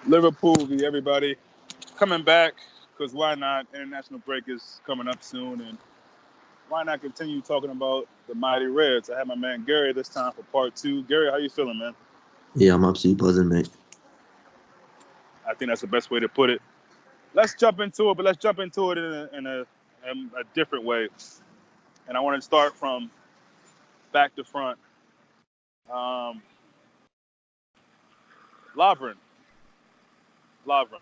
Liverpool v everybody. Coming back, because why not? International break is coming up soon, and why not continue talking about the Mighty Reds? I have my man Gerri this time for part two. Gerri, how you feeling, man? Yeah, I'm absolutely buzzing, mate. I think that's the best way to put it. Let's jump into it, but let's jump into it in a different way. And I want to start from back to front. Um, Lovren. Lovren.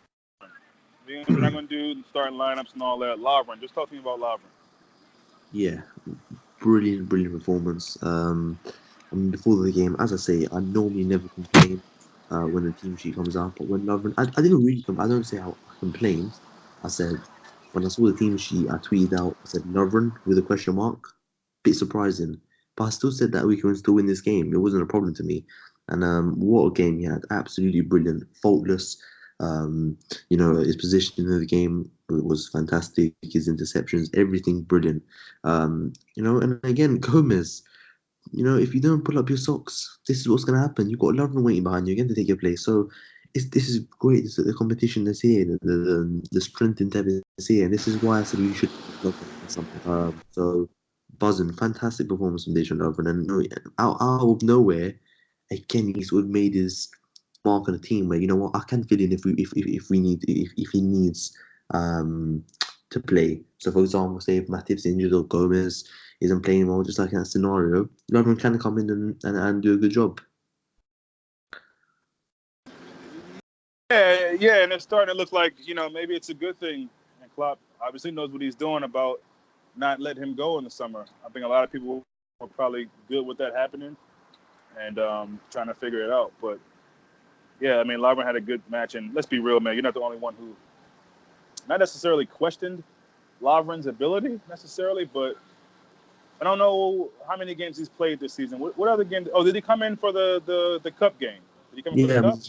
We're not going to do starting lineups and all that. Lovren. Just talk to me about Lovren. Yeah, brilliant performance. I mean, before the game, as I say, I normally never complain when the team sheet comes out, but when Lovren, I didn't really I don't say how I complained. I said, when I saw the team sheet, I tweeted out, I said, Lovren with a question mark. Bit surprising, but I still said that we can still win this game. It wasn't a problem to me. And what a game he had. Absolutely brilliant, faultless. His positioning in the game was fantastic. His interceptions, everything brilliant. And again, Gomez. If you don't pull up your socks, this is what's going to happen. You've got Lovren waiting behind you again to take your place. So this is great. The competition is here. The strength in depth is here. And this is why I said we should Lovren or something. So buzzing, fantastic performance from Dejan Lovren. And out of nowhere, again, he sort of made his mark on the team where, you know what, I can fit in if he needs to play. So for example, say if Matip's injured or Gomez isn't playing well, just like in that scenario, Lovren can come in and do a good job. Yeah, and it's starting to look like, maybe it's a good thing. And Klopp obviously knows what he's doing about not letting him go in the summer. I think a lot of people were probably good with that happening and trying to figure it out. But, yeah, I mean, Lovren had a good match. And let's be real, man, you're not the only one who not necessarily questioned Lovren's ability necessarily, but I don't know how many games he's played this season. What other games? Oh, did he come in for the Cup game? Did he come in for the Yeah, I mean, Cup?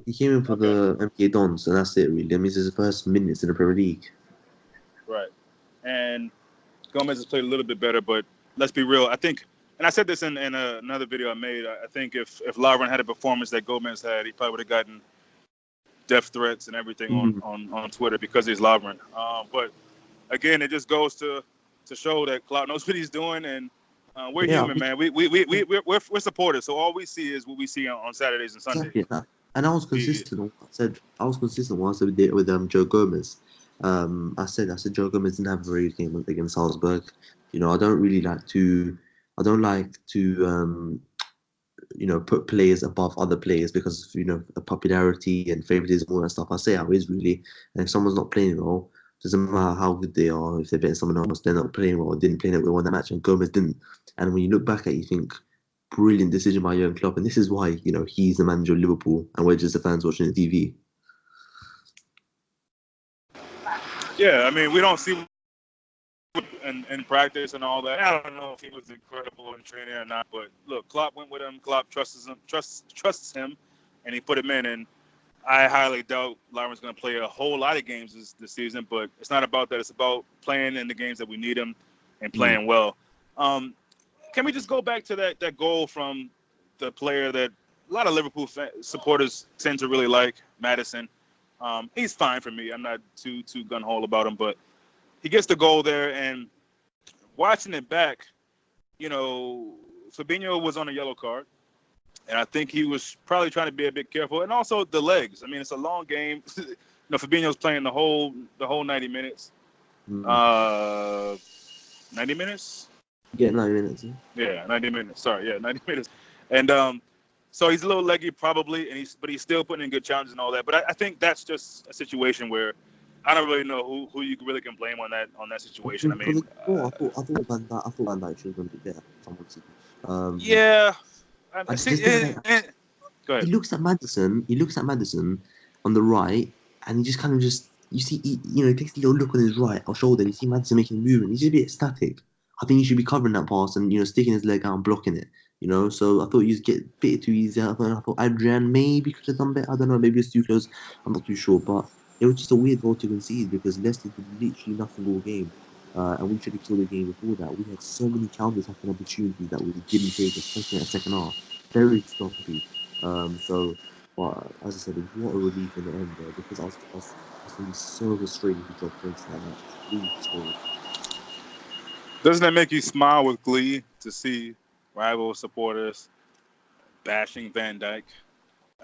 he came in for Okay. the MK Dons, and that's it, really. That means his first minutes in the Premier League. Right. And Gomez has played a little bit better, but let's be real. I think, and I said this in another video I made, I think if Lovren had a performance that Gomez had, he probably would have gotten death threats and everything on Twitter because he's Lovren. But again, it just goes to show that Klopp knows what he's doing, and we're human, man. We're supporters, so all we see is what we see on Saturdays and Sundays. Exactly. And I was consistent. I was consistent with what I said with Joe Gomez. I said Joe Gomez didn't have a very good game against Salzburg. I don't really like to. I don't like to put players above other players because of popularity and favoritism and all that stuff. I say how it is really. And if someone's not playing well, doesn't matter how good they are. If they're better than someone else, they're not playing well. Didn't play well in that match, and Gomez didn't. And when you look back at it, you think brilliant decision by Jurgen Klopp, and this is why he's the manager of Liverpool, and we're just the fans watching the TV. Yeah, I mean, we don't see in practice and all that. I don't know if he was incredible in training or not, but look, Klopp went with him. Klopp trusts him, and he put him in. And I highly doubt Lovren's going to play a whole lot of games this season, but it's not about that. It's about playing in the games that we need him and playing well. Can we just go back to that goal from the player that a lot of Liverpool supporters tend to really like, Maddison? He's fine for me. I'm not too gun-ho about him, but he gets the goal there, and watching it back, Fabinho was on a yellow card, and I think he was probably trying to be a bit careful. And also the legs. I mean, it's a long game. Fabinho's playing the whole 90 minutes. 90 minutes? Yeah, 90 minutes. Yeah, 90 minutes. Sorry, yeah, 90 minutes. And so he's a little leggy probably, but he's still putting in good challenges and all that. But I think that's just a situation where I don't really know who you really can blame on that situation. I mean, I thought Van Dijk should have done a bit better. Yeah. I just think go ahead. He looks at Madison on the right, and he just kind of you see he takes a little look on his right or shoulder, and you see Madison making a movement. He's just a bit static. I think he should be covering that pass and sticking his leg out and blocking it. So I thought he was getting a bit too easy. I thought Adrian maybe could have done better. I don't know, maybe it's too close. I'm not too sure, but it was just a weird goal to concede because Leicester did literally nothing all game. And we should have killed the game before that. We had so many counter-attacking opportunities that we didn't take, especially in the second half. Very sloppy. So But as I said, what a relief in the end there because I was going to be so frustrated if he dropped points like that. It's really frustrating. Doesn't that make you smile with glee to see rival supporters bashing Van Dyke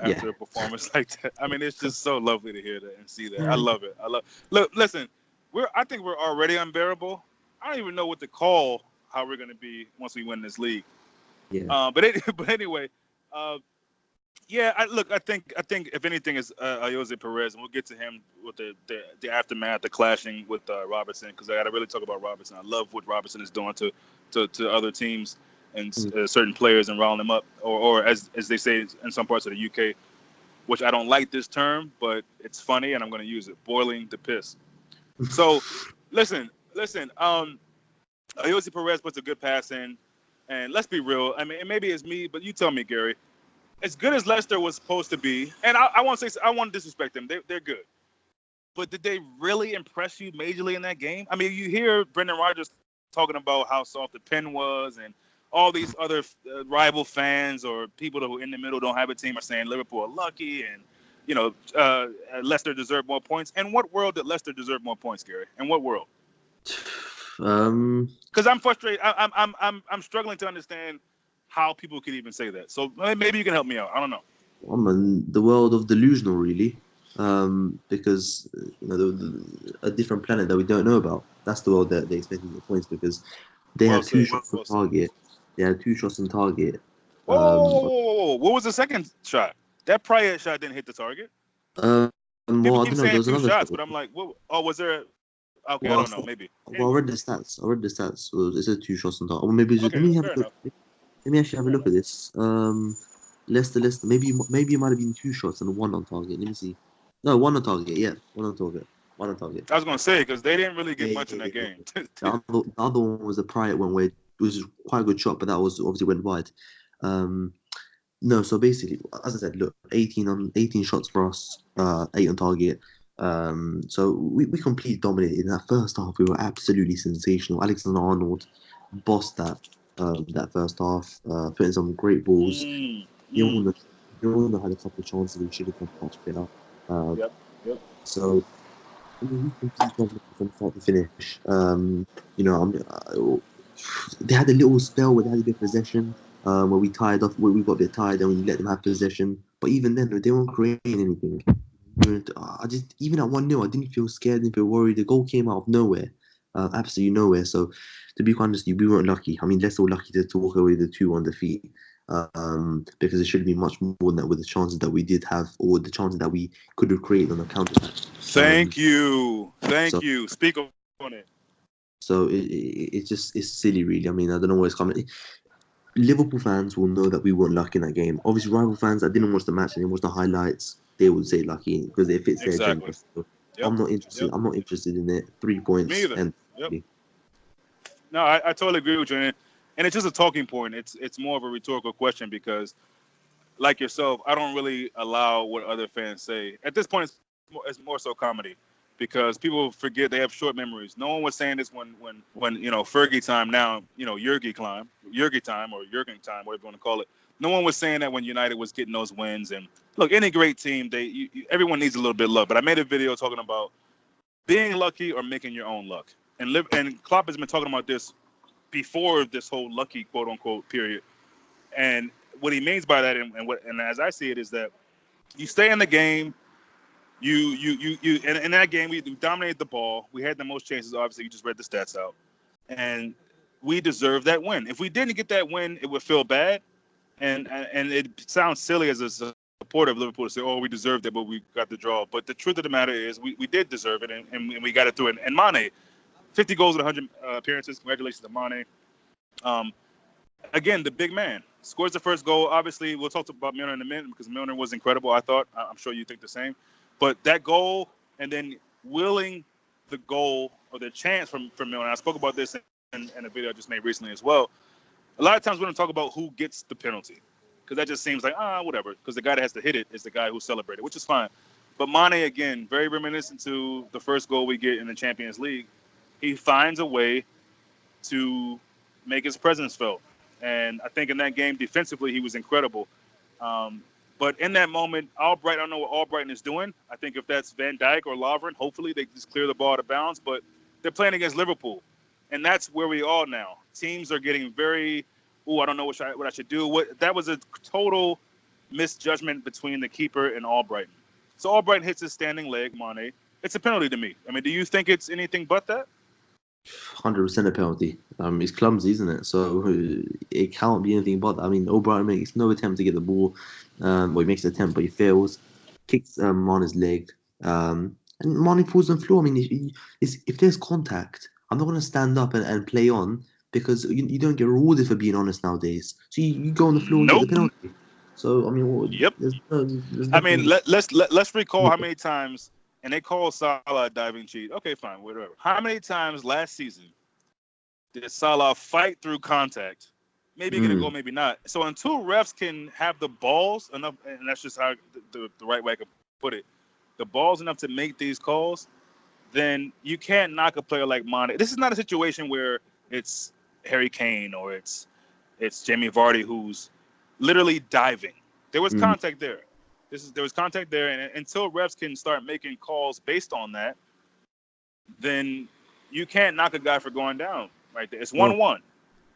Yeah. after a performance like that? I mean, it's just so lovely to hear that and see that. I love it. I love. Look, listen, I think we're already unbearable. I don't even know what to call how we're going to be once we win this league. Yeah. But anyway, uh, yeah. I think if anything is Jose Perez, and we'll get to him with the aftermath, the clashing with Robertson, because I got to really talk about Robertson. I love what Robertson is doing to other teams and Mm. certain players and riling them up, or as they say in some parts of the UK, which I don't like this term, but it's funny and I'm going to use it. Boiling the piss. So, listen. Jose Perez puts a good pass in, and let's be real. I mean, maybe it's me, but you tell me, Gary. As good as Leicester was supposed to be, and I won't say I won't disrespect them. They're good, but did they really impress you majorly in that game? I mean, you hear Brendan Rodgers talking about how soft the pen was, and all these other rival fans or people who in the middle don't have a team are saying Liverpool are lucky, and Leicester deserved more points. In what world did Leicester deserve more points, Gary? In what world? Um, Because I'm frustrated. I'm struggling to understand how people could even say that. So maybe you can help me out. I don't know. I'm in the world of delusional, really. Because a different planet that we don't know about. That's the world that they expected the points because they Well had two said. shots on Well said. target. They had two shots on target. Whoa, whoa, whoa, Um, whoa, whoa, whoa! What was the second shot? That prior shot didn't hit the target. um, People well, I keep don't know. There saying was two another shots, shot. but I'm like, what? Oh, was there? Okay, I Well, don't know. Maybe. I Anyway. read the stats. I read the stats. It said two shots on target. Well, maybe just, let Okay, me have a fair look. enough. Let me actually have a Fair look enough. at this. Leicester. Maybe it might have been two shots and one on target. Let me see. No, one on target. Yeah, one on target. One on target. I was gonna say because they didn't really get Yeah, much yeah, in that yeah, game. yeah. The other one was a prior one where it was quite a good shot, but that was obviously went wide. Um, no, so basically, as I said, look, 18 shots for us, eight on target. So we completely dominated in that first half. We were absolutely sensational. Alexander Arnold bossed that first half, putting some great balls. mm, mm. Milner, Milner had a couple of chances we should have done much better. Um, Yep. Yep. so I mean, we completely dominated from start to finish. You know, they had a little spell where they had a bit of possession, where we tied off, where we got a bit tired, and we let them have possession. But even then, they weren't creating anything. I just even at 1-0, I didn't feel scared, didn't feel worried. The goal came out of nowhere, absolutely nowhere. So, to be honest, we weren't lucky. I mean, Leicester were lucky to walk away with a 2-1 defeat. Because it should have been much more than that with the chances that we did have, or the chances that we could have created on the counter attack. Thank you. Thank So you. Speak on it. it's silly, really. I mean, I don't know where it's coming. Liverpool fans will know that we weren't lucky in that game. Obviously, rival fans that didn't watch the match and didn't watch the highlights, they would say lucky because it fits their Exactly. agenda. So Yep. I'm not interested. Yep. I'm not interested in it. Three Me points either. and Yep. No, I totally agree with you, and it's just a talking point. It's more of a rhetorical question because, like yourself, I don't really allow what other fans say. At this point, it's more so comedy because people forget they have short memories. No one was saying this when Fergie time now, Jurgie time or Jurgen time, whatever you want to call it. No one was saying that when United was getting those wins. And look, any great team, everyone needs a little bit of luck. But I made a video talking about being lucky or making your own luck. And Klopp has been talking about this before this whole lucky quote unquote period. And what he means by that, and as I see it, is that you stay in the game. In that game, we dominated the ball. We had the most chances. Obviously, you just read the stats out, and we deserved that win. If we didn't get that win, it would feel bad, and it sounds silly as a supporter of Liverpool to say, "Oh, we deserved it, but we got the draw." But the truth of the matter is, we did deserve it, and we got it through it. And Mane, 50 goals in 100 appearances. Congratulations to Mane. Um, Again, the big man scores the first goal. Obviously, we'll talk about Milner in a minute because Milner was incredible. I thought. I'm sure you think the same. But that goal and then willing the goal or the chance from Milner. I spoke about this in a video I just made recently as well. A lot of times we don't talk about who gets the penalty because that just seems like whatever. Because the guy that has to hit it is the guy who celebrated, which is fine. But Mane again, very reminiscent to the first goal we get in the Champions League. He finds a way to make his presence felt. And I think in that game, defensively, he was incredible. Um, But in that moment, Albright, I don't know what Albrighton is doing. I think if that's Van Dijk or Lovren, hopefully they just clear the ball out of bounds. But they're playing against Liverpool, and that's where we are now. Teams are getting very, I don't know what I should do. That was a total misjudgment between the keeper and Albrighton. So Albrighton hits his standing leg, Mane. It's a penalty to me. I mean, do you think it's anything but that? 100% a penalty. It's clumsy, isn't it? So it can't be anything but that. I mean, O'Brien makes no attempt to get the ball. Well, he makes an attempt, but he fails. Kicks Mane's leg. And Mane falls on the floor. I mean, if there's contact, I'm not going to stand up and play on because you don't get rewarded for being honest nowadays. So you go on the floor and get the Nope. penalty. So I mean, Yep. there's I mean, nothing. let's recall how many times, and they call Salah a diving cheat. Okay, fine, whatever. How many times last season did Salah fight through contact? Maybe get a goal, maybe not. So until refs can have the balls enough, and that's just how the right way I can put it, the balls enough to make these calls, then you can't knock a player like Mane. This is not a situation where it's Harry Kane or it's Jamie Vardy who's literally diving. There was contact there. There was contact there, and until refs can start making calls based on that, then you can't knock a guy for going down right there. It's 1-1.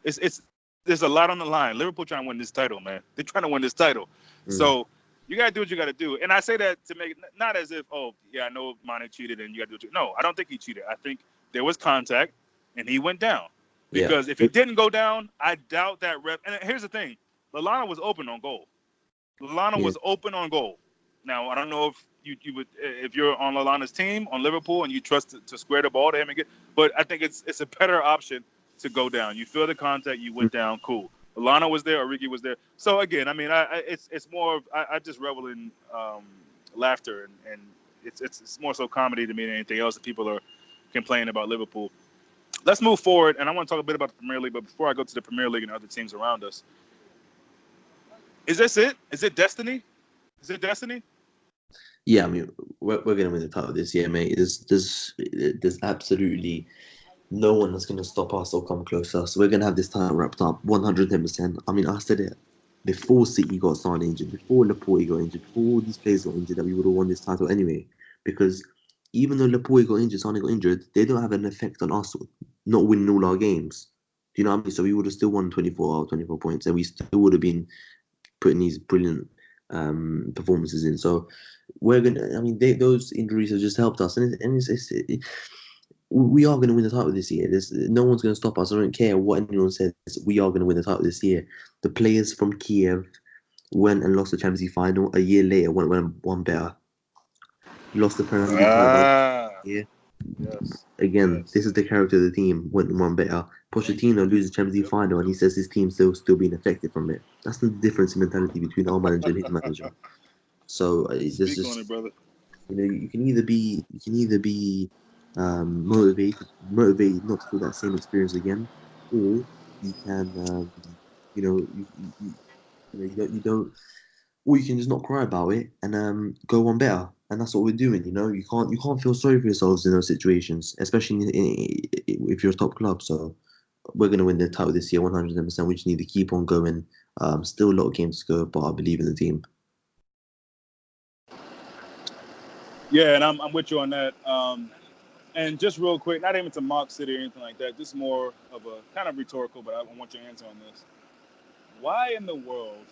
It's there's a lot on the line. Liverpool trying to win this title, man. They're trying to win this title. So you got to do what you got to do. And I say that to make it not as if, oh, yeah, I know Mane cheated and you got to do it. No, I don't think he cheated. I think there was contact and he went down. Because if he didn't go down, I doubt that ref. And here's the thing. Lallana was open on goal. Lallana was open on goal. Now, I don't know if you would, if you're on Lallana's team, on Liverpool, and you trust to square the ball to him and get, but I think it's a better option to go down. You feel the contact, you went down, cool. Lallana was there, Origi was there. So again, I mean, it's more of I just revel in laughter, and it's more so comedy to me than anything else that people are complaining about Liverpool. Let's move forward, and I want to talk a bit about the Premier League. But before I go to the Premier League and other teams around us, is this it? Is it destiny? Is it destiny? Yeah, I mean, we're going to win the title this year, mate. There's absolutely no one that's going to stop us or come closer. So we're going to have this title wrapped up 110%. I mean, I said it before City got started injured, before Laporte got injured, before all these players got injured, that we would have won this title anyway. Because even though Laporte got injured, Sane got injured, they don't have an effect on us not winning all our games. Do you know what I mean? So we would have still won 24 points, and we still would have been putting these brilliant performances in. So we're gonna. I mean, those injuries have just helped us, and we are going to win the title this year. No one's going to stop us. I don't care what anyone says. We are going to win the title this year. The players from Kiev went and lost the Champions League final. A year later, went and won better. Lost the Premier League title. Yeah. Yes. Again, this is the character of the team. Went and won better. Pochettino loses the Champions League final, and he says his team's still being affected from it. That's the difference in mentality between our manager and his manager. So it's just on it, brother. you can either be motivated not to feel that same experience again, or you can you don't, or you can just not cry about it and go on better. And that's what we're doing. You can't feel sorry for yourselves in those situations, especially if you're a top club. So we're gonna win the title this year, 110%. We just need to keep on going. Still a lot of games to go, but I believe in the team. Yeah, and I'm with you on that. And just real quick, not even to mock City or anything like that, just more of a kind of rhetorical, but I want your answer on this. Why in the world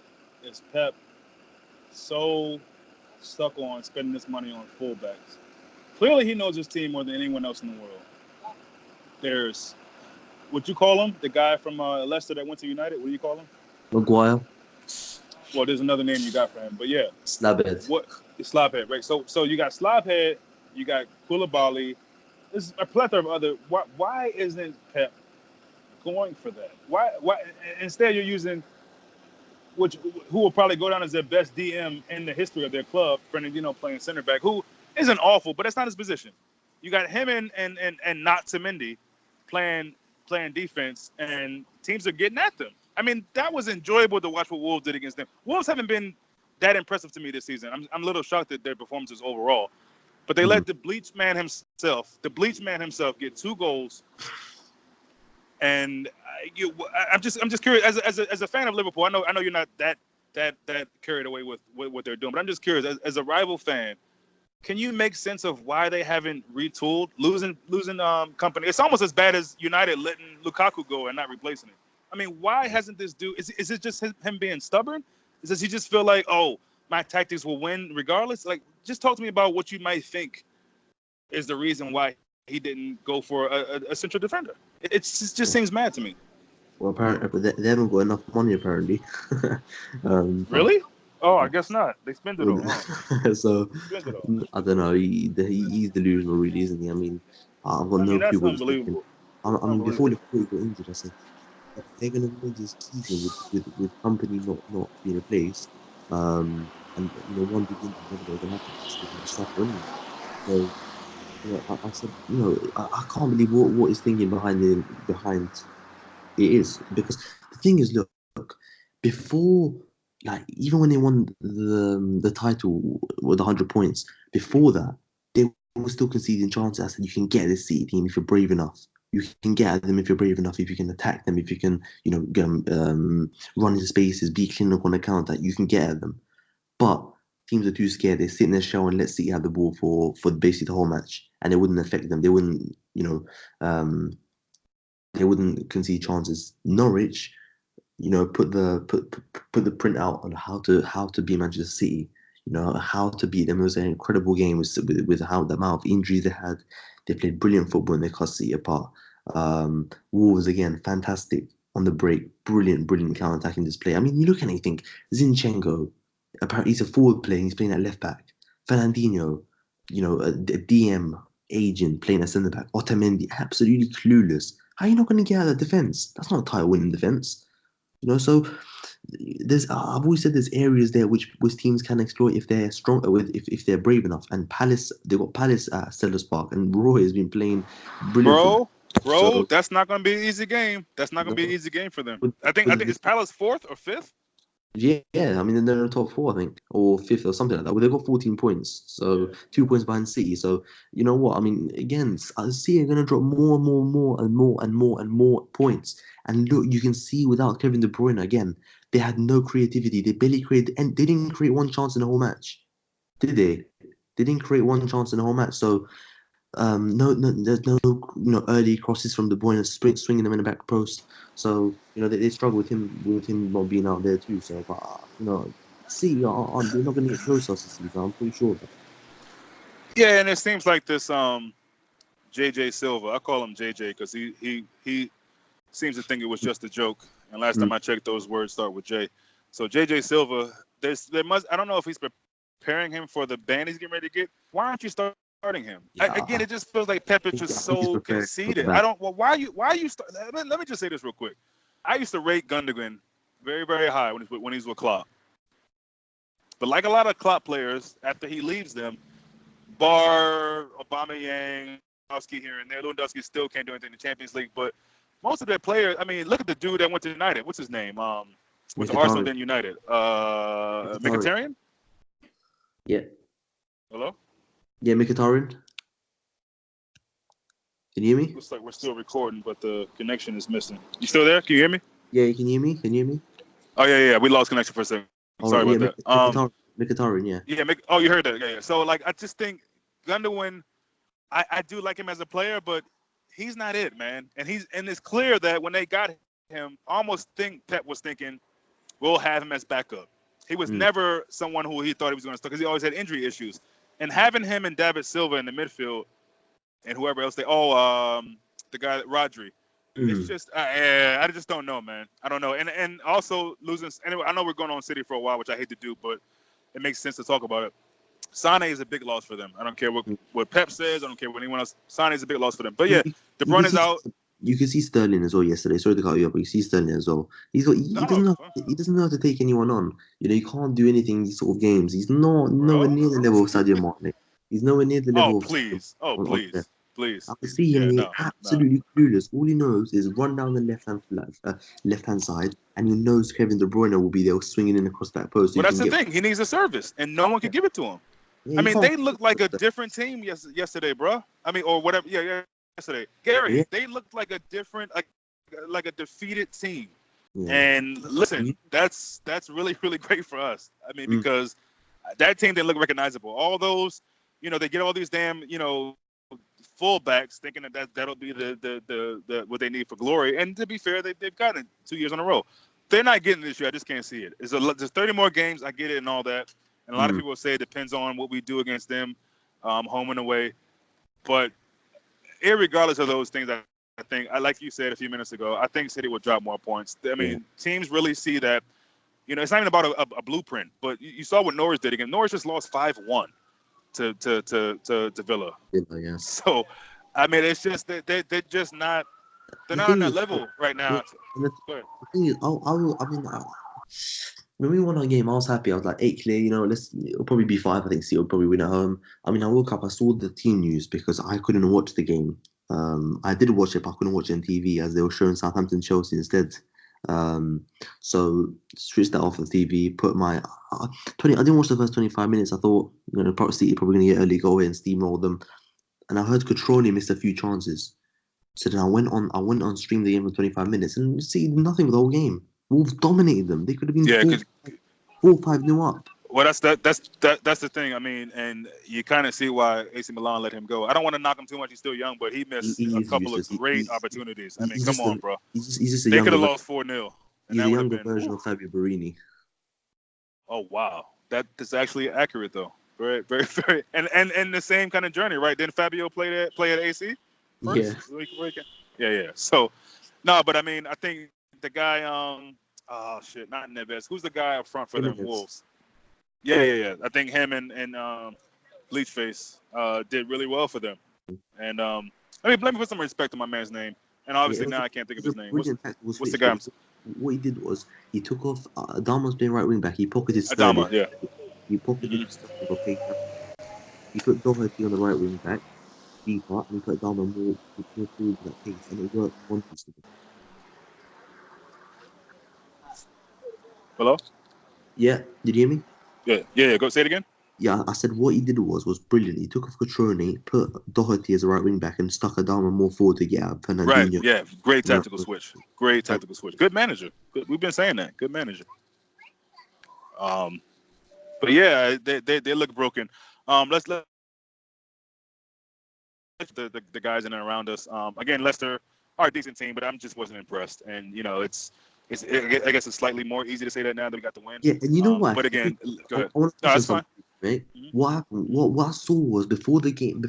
is Pep so stuck on spending this money on fullbacks? Clearly, he knows his team more than anyone else in the world. There's, what you call him? The guy from Leicester that went to United? What do you call him? Maguire. Well, there's another name you got for him, but yeah. Slabhead. What? Slabhead, right? So you got Slabhead, you got Koulibaly. There's a plethora of other. Why isn't Pep going for that? Why instead you're using who will probably go down as their best DM in the history of their club, Fernandinho playing center back, who isn't awful, but that's not his position. You got him and not Mendy playing defense, and teams are getting at them. I mean, that was enjoyable to watch what Wolves did against them. Wolves haven't been that impressive to me this season. I'm a little shocked at their performances overall. But they let the bleach man himself, get 2 goals. And I'm just curious, as a fan of Liverpool, I know you're not that that carried away with what they're doing. But I'm just curious, as a rival fan, can you make sense of why they haven't retooled, losing company? It's almost as bad as United letting Lukaku go and not replacing him. I mean, why hasn't this dude? Is it just him being stubborn? Does he just feel like, oh, my tactics will win regardless? Like, just talk to me about what you might think is the reason why he didn't go for a central defender. It just seems mad to me. Well, apparently they haven't got enough money apparently. But Really? Oh, I guess not. They spend it all. so Spend it all. I don't know. He's delusional, really, isn't he? I mean, I've got I no mean, clue that's what he's thinking. unbelievable. I mean, Unbelievable. before he got injured, I said if they're gonna win this season with company not being replaced, and one big injury never they're gonna have to stay in the suffer anyway. So I said, I can't believe what he's thinking behind it is because the thing is, look, before, like, even when they won the title with 100 points, before that, they were still conceding chances. I said, you can get this City team if you're brave enough. You can get at them if you're brave enough. If you can attack them, if you can, get 'em, run into spaces, be clinical on the counter, you can get at them. But teams are too scared. They sit in their shell and let City have the ball for basically the whole match, and it wouldn't affect them. They wouldn't, they wouldn't concede chances. Norwich, put the print out on how to beat Manchester City. How to beat them. It was an incredible game with how the amount of injuries they had. They played brilliant football and they cut City apart. Wolves again, fantastic on the break, brilliant counter-attacking display. I mean, you look at it, you think Zinchenko, apparently he's a forward player, he's playing at left back. Fernandinho, a DM agent playing at centre back. Otamendi, absolutely clueless. How are you not going to get out of defence? That's not a title-winning defence. So I've always said there's areas there which teams can exploit if they're strong with if they're brave enough. And Palace, they got Palace at Sellers Park, and Roy has been playing brilliant football. Bro, So that's not going to be an easy game. That's not going to be an no, easy game for them. with, I think it's Palace fourth or fifth. yeah, I mean they're in the top four, I think, or fifth or something like that. Well, they've got 14 points, so Yeah. 2 points behind City. So you know what? I mean, again, City are going to drop more and more points. And look, you can see without Kevin De Bruyne again, they had no creativity. They barely created, and they didn't create one chance in the whole match, did they? They didn't create one chance in the whole match. So no, there's no early crosses from De Bruyne, swinging them in the back post. So they struggle with him not being out there too. So, but City they're not going to get close to us this season. I'm pretty sure of that. Yeah, and it seems like this JJ Silva. I call him JJ because he seems to think it was just a joke. And last Mm. time I checked, those words start with J. So JJ Silva, I don't know if he's preparing him for the ban he's getting ready to get. Why aren't you starting him? Yeah, Again, it just feels like Pepic was I think he's so prepared for the conceited. I back. don't. Well, why you start? Let me just say this real quick. I used to rate Gundogan very very high when he's with Klopp. But like a lot of Klopp players, after he leaves them, bar Aubameyang, Lewandowski here and there. Lewandowski still can't do anything in the Champions League, but most of their players. I mean, look at the dude that went to United. What's his name? Went to Arsenal Mkhitaryan. then United. Mkhitaryan. Mkhitaryan. Yeah, Hello. yeah, Mkhitaryan. Can you hear me? Looks like we're still recording, but the connection is missing. You still there? Can you hear me? Yeah, you can hear me. Can you hear me? Oh yeah. We lost connection for a second. All Sorry right, yeah, about that. Mkhitaryan. Yeah. Yeah. Oh, you heard that? Yeah. So like, I just think Gundogan. I do like him as a player, but he's not it, man. And it's clear that when they got him, I almost think Pep was thinking, we'll have him as backup. He was Mm. never someone who he thought he was going to start because he always had injury issues. And having him and David Silva in the midfield and whoever else the guy Rodri, it's Mm. just I just don't know, man. I don't know. And also losing. Anyway, I know we're going on City for a while, which I hate to do, but it makes sense to talk about it. Sane is a big loss for them. I don't care what Pep says. I don't care what anyone else. Sane is a big loss for them. But yeah, De You can Bruyne is see out. you can see Sterling as well yesterday. Sorry to cut you up, but you see Sterling as well. He No, doesn't know he doesn't know how to take anyone on. You can't do anything in these sort of games. He's not nowhere bro. near the level of Sadio Mane. He's nowhere near the Oh level of Sadio please. Oh on there. please. Please. I can see him Yeah. and he's No. No. absolutely clueless. All he knows is run down the left hand side, and he knows Kevin De Bruyne will be there swinging in across that post, so But he that's can the get. thing. He needs a service, and no one can give it to him. Yeah, I you mean, can't. they looked like a different team yesterday, bro. I mean, or whatever. Yeah. Yesterday, Gerri. Yeah, They looked like a different, like a defeated team. Yeah. And listen, that's really really great for us. I mean, because that team didn't look recognizable. All those, they get all these damn, fullbacks thinking that'll be the what they need for glory. And to be fair, they've gotten it 2 years in a row. They're not getting it this year. I just can't see it. There's 30 more games. I get it and all that. And a lot of people will say it depends on what we do against them, home and away. But irregardless of those things, I think, like you said a few minutes ago, I think City will drop more points. I mean, teams really see that. It's not even about a blueprint, but you saw what Norwich did again. Norwich just lost 5-1 to Villa. Yeah. So, I mean, it's just that they're just not. They're The not on thing that is, level right now. the thing is, when we won our game, I was happy. I was like, 8 clear, it'll probably be 5. I think City will probably win at home. I mean, I woke up, I saw the team news because I couldn't watch the game. I did watch it, but I couldn't watch it on TV as they were showing Southampton Chelsea instead. So switched that off the TV, put my 20. I didn't watch the first 25 minutes. I thought, City probably going to get early goal here and steamroll them. And I heard Cotrone missed a few chances. So then I went on stream the game for 25 minutes and see nothing with the whole game. Wolves dominated them. They could have been Yeah, 4-5 up. Well, that's the thing. I mean, and you kind of see why AC Milan let him go. I don't want to knock him too much. He's still young, but he missed a couple of great opportunities. I mean, come on, bro. He's just a they could younger. have lost 4-0. He's a younger version of Fabio Barini. Oh wow, that is actually accurate though. Very, very, very, and the same kind of journey, right? Didn't Fabio play at AC first? Yeah. So, no, but I mean, I think the guy, oh shit, not Neves. Who's the guy up front for them Wolves? Yeah. I think him and Bleachface did really well for them. And let me put some respect to my man's name. And obviously now I can't think of his name. What's the guy? What he did was he took off Adama's playing right wing back. He pocketed Adama, yeah. He pocketed He put Doherty on the right wing back, deeper, and he put Adama more forward to that pace, and it worked wonders. Hello? Yeah, did you hear me? Yeah. Go say it again. Yeah, I said what he did was brilliant. He took off Cotrone, put Doherty as a right wing back, and stuck Adama more forward to get out Fernandinho. Right, yeah. Great tactical switch. Good manager. Good. We've been saying that. Good manager. But yeah, they look broken. Let's let the guys in and around us. Again, Leicester are a decent team, but I just wasn't impressed. And I guess it's slightly more easy to say that now that we got the win. Yeah, and you know what? But again, go ahead. No, that's fine. Right? What happened? What I saw was before the game,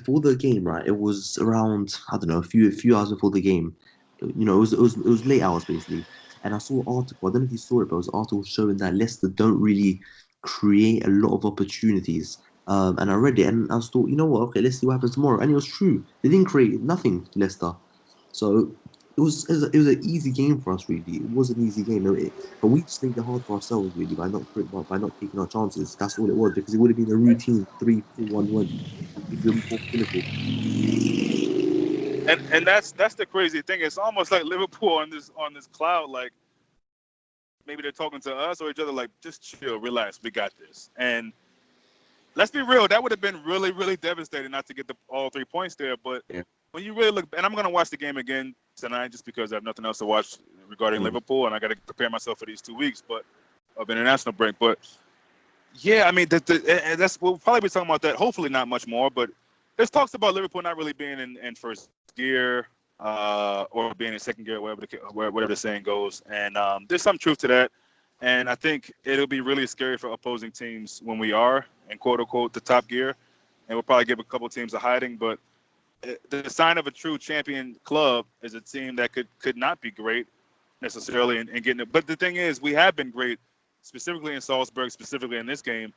right? It was around, I don't know, a few hours before the game. It was late hours basically, and I saw an article. I don't know if you saw it, but it was an article showing that Leicester don't really create a lot of opportunities. And I read it, and I thought, you know what? Okay, let's see what happens tomorrow. And it was true. They didn't create nothing, Leicester. So it was an easy game for us, really. It was an easy game, but we just made it hard for ourselves, really, by not taking our chances. That's all it was, because it would have been a routine 3-4-1 win. And that's the crazy thing. It's almost like Liverpool on this cloud, like maybe they're talking to us or each other, like just chill, relax, we got this. And let's be real, that would have been really, really devastating not to get all 3 points there. But when you really look, and I'm going to watch the game again tonight just because I have nothing else to watch regarding Liverpool, and I got to prepare myself for these 2 weeks of international break. But yeah, I mean, that's we'll probably be talking about that. Hopefully, not much more. But there's talks about Liverpool not really being in first gear or being in second gear, whatever the saying goes. And there's some truth to that. And I think it'll be really scary for opposing teams when we are in quote unquote the top gear, and we'll probably give a couple teams a hiding. But the sign of a true champion club is a team that could not be great necessarily in getting it. But the thing is, we have been great, specifically in Salzburg, specifically in this game.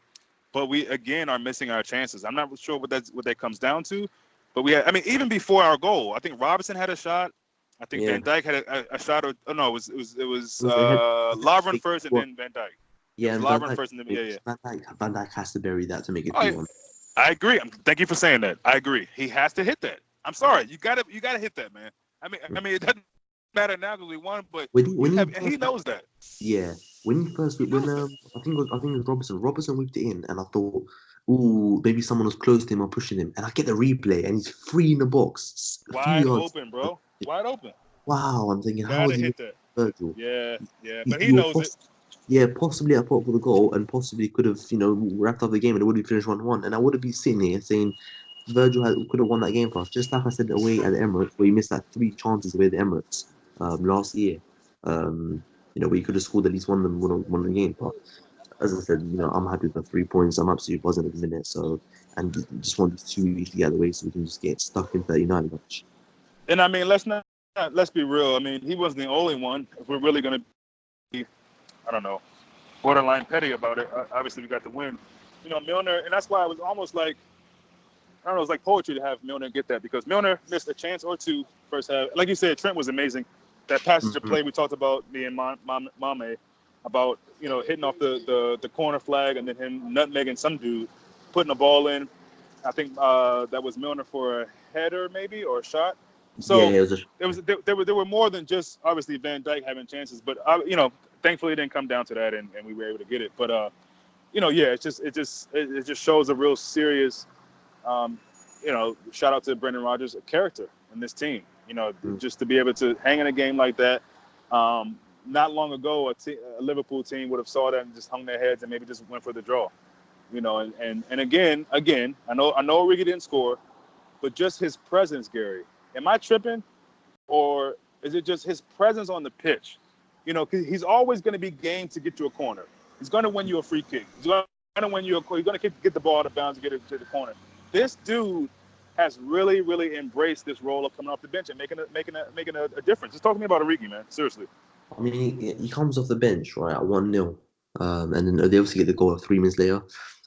But we again are missing our chances. I'm not sure what that comes down to. But even before our goal, I think Robinson had a shot. I think Van Dijk had a shot. It was Lovren first and then Van Dijk. Yeah, Lovren first and then Van Dijk has to bury that to make it 2-1. I agree. Thank you for saying that. I agree. He has to hit that. I'm sorry. You gotta hit that, man. I mean, it doesn't matter now because we won, but he knows that. Yeah, I think it was Robinson. Robinson whipped it in, and I thought, ooh, maybe someone was close to him or pushing him. And I get the replay, and he's free in the box. Wide open, bro. Wide open. Wow, I'm thinking, how is he? Virgil. Yeah. But he He was knows it. possibly at fault for the goal and possibly could have, wrapped up the game and it would have finished 1-1. And I would have been sitting here saying could have won that game for us, just like I said away at the Emirates, where he missed that three chances away at the Emirates last year. Where he could have scored at least one of them, won the game. But as I said, I'm happy with the 3 points. I'm absolutely buzzing at the minute. So, and just want these 2 weeks to get out of the way so we can just get stuck into that United match. And I mean, let's be real. I mean, he wasn't the only one. If we're really going to be, I don't know, borderline petty about it, obviously we got the win. Milner, and that's why it was almost like, I don't know, it was like poetry to have Milner get that, because Milner missed a chance or two first half. Like you said, Trent was amazing. That passage of play we talked about, me and Mame, about hitting off the corner flag and then him nutmegging some dude, putting the ball in. I think that was Milner for a header maybe, or a shot. Yeah, So there were more than just obviously Van Dijk having chances, but thankfully it didn't come down to that, and we were able to get it. But it just shows a real serious, shout out to Brendan Rodgers, a character in this team. Just to be able to hang in a game like that. Not long ago, a Liverpool team would have saw that and just hung their heads and maybe just went for the draw. And again, I know Origi didn't score, but just his presence, Gerri. Am I tripping, or is it just his presence on the pitch? Because he's always going to be game to get you a corner. He's going to win you a free kick. He's going to win you he's going to get the ball out of bounds and get it to the corner. This dude has really, really embraced this role of coming off the bench and making a difference. Just talk to me about Origi, man. Seriously. I mean, he comes off the bench, right, at 1-0. And then they obviously get the goal 3 minutes later.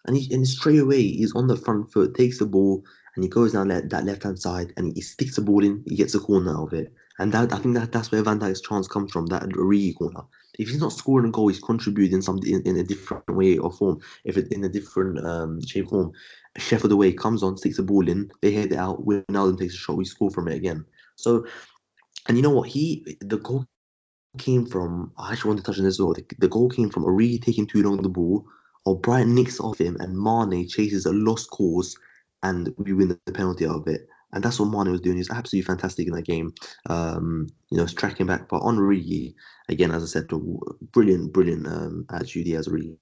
And straight away, he's on the front foot, takes the ball, and he goes down that left-hand side, and he sticks the ball in, he gets a corner out of it. And I think that's where Van Dijk's chance comes from, that Origi corner. If he's not scoring a goal, he's contributing something in a different way or form, if it's in a different shape or form. Sheffield away comes on, sticks the ball in, they head it out, Wijnaldum takes a shot, we score from it again. So, and you know what? The goal came from, I actually want to touch on this as well. The goal came from Origi taking too long on the ball, or Brian nicks off him, and Mane chases a lost cause, and we win the penalty out of it. And that's what Mane was doing. He's absolutely fantastic in that game. Tracking back. But on Origi, again, as I said, brilliant attitude he has, Origi.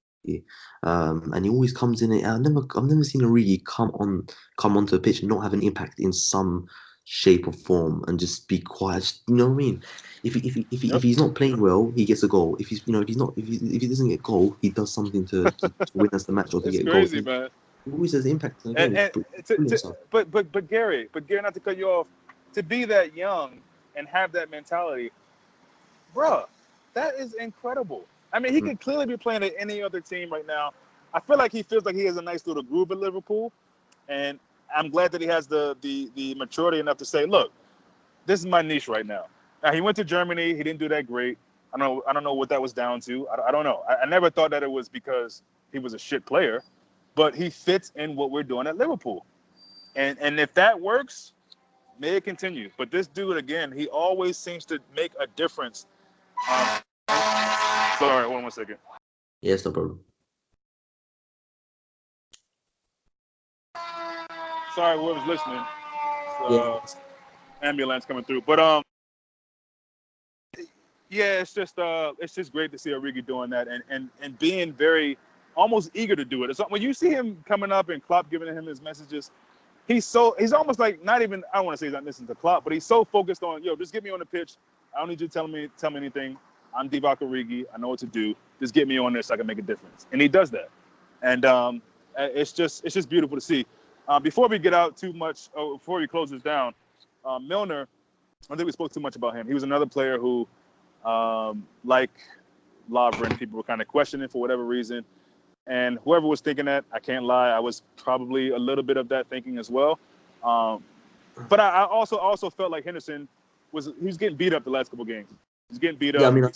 And he always comes in. I've never seen Origi come onto the pitch and not have an impact in some shape or form and just be quiet. You know what I mean? If he's not playing well, he gets a goal. If he doesn't get a goal, he does something to win us the match or to It's get a goal. crazy, man. He always has impact in the game. But Gerri, not to cut you off, to be that young and have that mentality, bruh, that is incredible. I mean, he could clearly be playing at any other team right now. I feel like he feels like he has a nice little groove at Liverpool, and I'm glad that he has the maturity enough to say, look, this is my niche right now. Now, he went to Germany. He didn't do that great. I don't know what that was down to. I don't know. I never thought that it was because he was a shit player, but he fits in what we're doing at Liverpool. And if that works, may it continue. But this dude, again, he always seems to make a difference. Sorry, one second. Yes, no problem. Sorry, whoever's listening. Ambulance coming through. But yeah, it's just great to see Origi doing that and being very almost eager to do it. It's when you see him coming up and Klopp giving him his messages, he's almost like not even, I don't want to say he's not listening to Klopp, but he's so focused on, just get me on the pitch. I don't need you to tell me anything. I'm Divock Origi. I know what to do. Just get me on there so I can make a difference. And he does that. And it's just beautiful to see. Before we get out too much, before we close this down, Milner, I think we spoke too much about him. He was another player who, like Lovren, people were kind of questioning for whatever reason. And whoever was thinking that, I can't lie, I was probably a little bit of that thinking as well. But I also felt like Henderson he was getting beat up the last couple of games. He's getting beat up. Yeah, I mean, I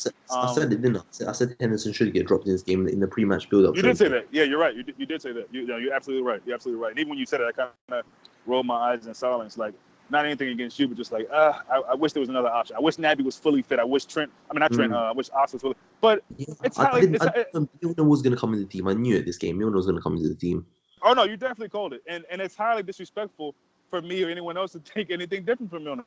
said it, didn't I? I said Henderson should get dropped in this game in the pre-match build-up. You did say that. Yeah, you're right. You did say that. You're absolutely right. You're absolutely right. And even when you said it, I kind of rolled my eyes in silence. Like, not anything against you, but just like, I wish there was another option. I wish Naby was fully fit. I wish I wish Ox was fully. But it's I didn't know Milner was going to come into the team. I knew it this game. Milner was going to come into the team. Oh, no, you definitely called it. And it's highly disrespectful for me or anyone else to take anything different from Milner.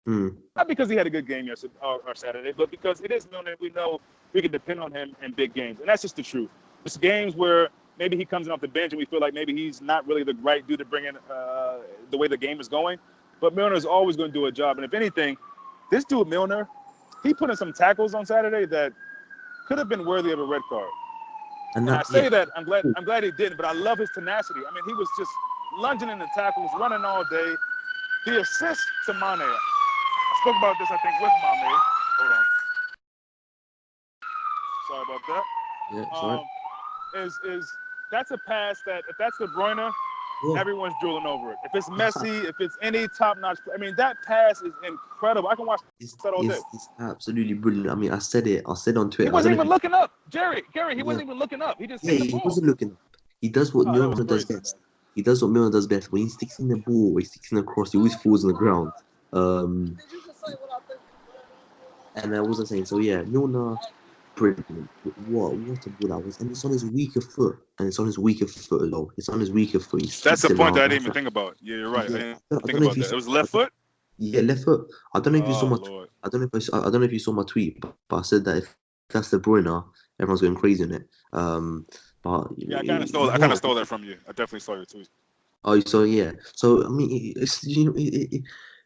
Not because he had a good game yesterday or Saturday, but because it is known that we know we can depend on him in big games, and that's just the truth. It's games where maybe he comes in off the bench and we feel like maybe he's not really the right dude to bring in the way the game is going. But Milner is always going to do a job, and if anything, this dude Milner, he put in some tackles on Saturday that could have been worthy of a red card. And I say that I'm glad he didn't, but I love his tenacity. I mean, he was just lunging in the tackles, running all day. The assist to Mane. I spoke about this, I think, with Mane. Hold on. Sorry about that. Yeah, sorry. Is that's a pass that if that's De Bruyne, everyone's drooling over it. If it's Messi, if it's any top-notch, I mean, that pass is incredible. I can watch that all day. It's absolutely brilliant. I mean, I said on Twitter. He wasn't even looking up, Gerri, he wasn't even looking up. He just hit the ball. He wasn't looking up. He does what Milner does best. He does what Milner does best. When he sticks in the ball, he sticks in the cross, he always falls on the ground. And what was I saying? So yeah, Milner, brilliant. What a ball that was. And it's on his weaker foot. It's on his weaker foot. That's the point that I didn't even think about. Yeah, you're right. I didn't think about that. It was left foot? Yeah, left foot. I don't know if you saw my I don't know if you saw my tweet, but I said that if that's De Bruyne, everyone's going crazy on it. But yeah, I kind of stole that from you. I definitely saw your tweet. Oh, so yeah. So I mean, it's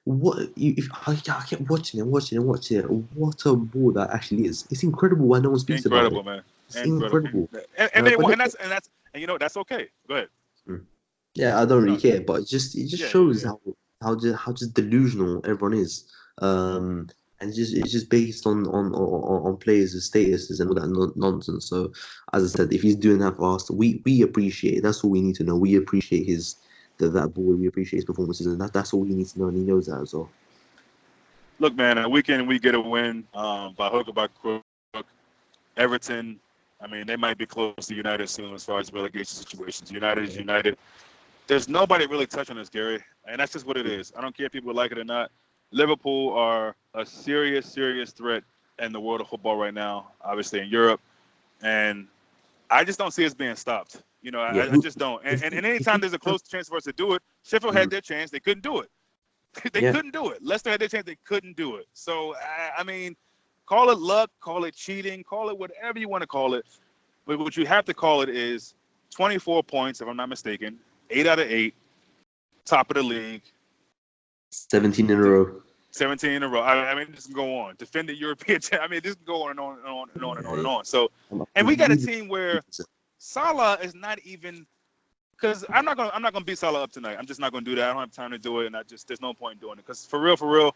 I kept watching it. What a ball that actually is. It's incredible why no one speaks about it. Incredible, man. It's incredible. And you know that's okay. Go ahead. Yeah, I don't really care, but it just shows how just delusional everyone is. And it's just based on players' statuses and all that nonsense. So, as I said, if he's doing that for us, we appreciate it. That's all we need to know. We appreciate that ball. We appreciate his performances, and that's all he needs to know, and he knows that as well. Look, man, a weekend we get a win by hook or by crook. Everton, I mean, they might be close to United soon as far as relegation situations. United is United. There's nobody really touching us, Gerri, and that's just what it is. I don't care if people like it or not. Liverpool are a serious threat in the world of football right now, obviously in Europe, and I just don't see us being stopped. You know, I just don't. And anytime there's a close chance for us to do it, Sheffield had their chance. They couldn't do it. They couldn't do it. Leicester had their chance. They couldn't do it. So, I mean, call it luck, call it cheating, call it whatever you want to call it. But what you have to call it is 24 points, if I'm not mistaken, 8 out of 8, top of the league. 17 in a row. 17 in a row. I mean, this can go on. Defend the European. I mean, this can go on and on and on and on and on and on. So, and we got a team where Salah is not even. Because I'm not gonna beat Salah up tonight. I'm just not gonna do that. I don't have time to do it, and there's no point in doing it. Because for real,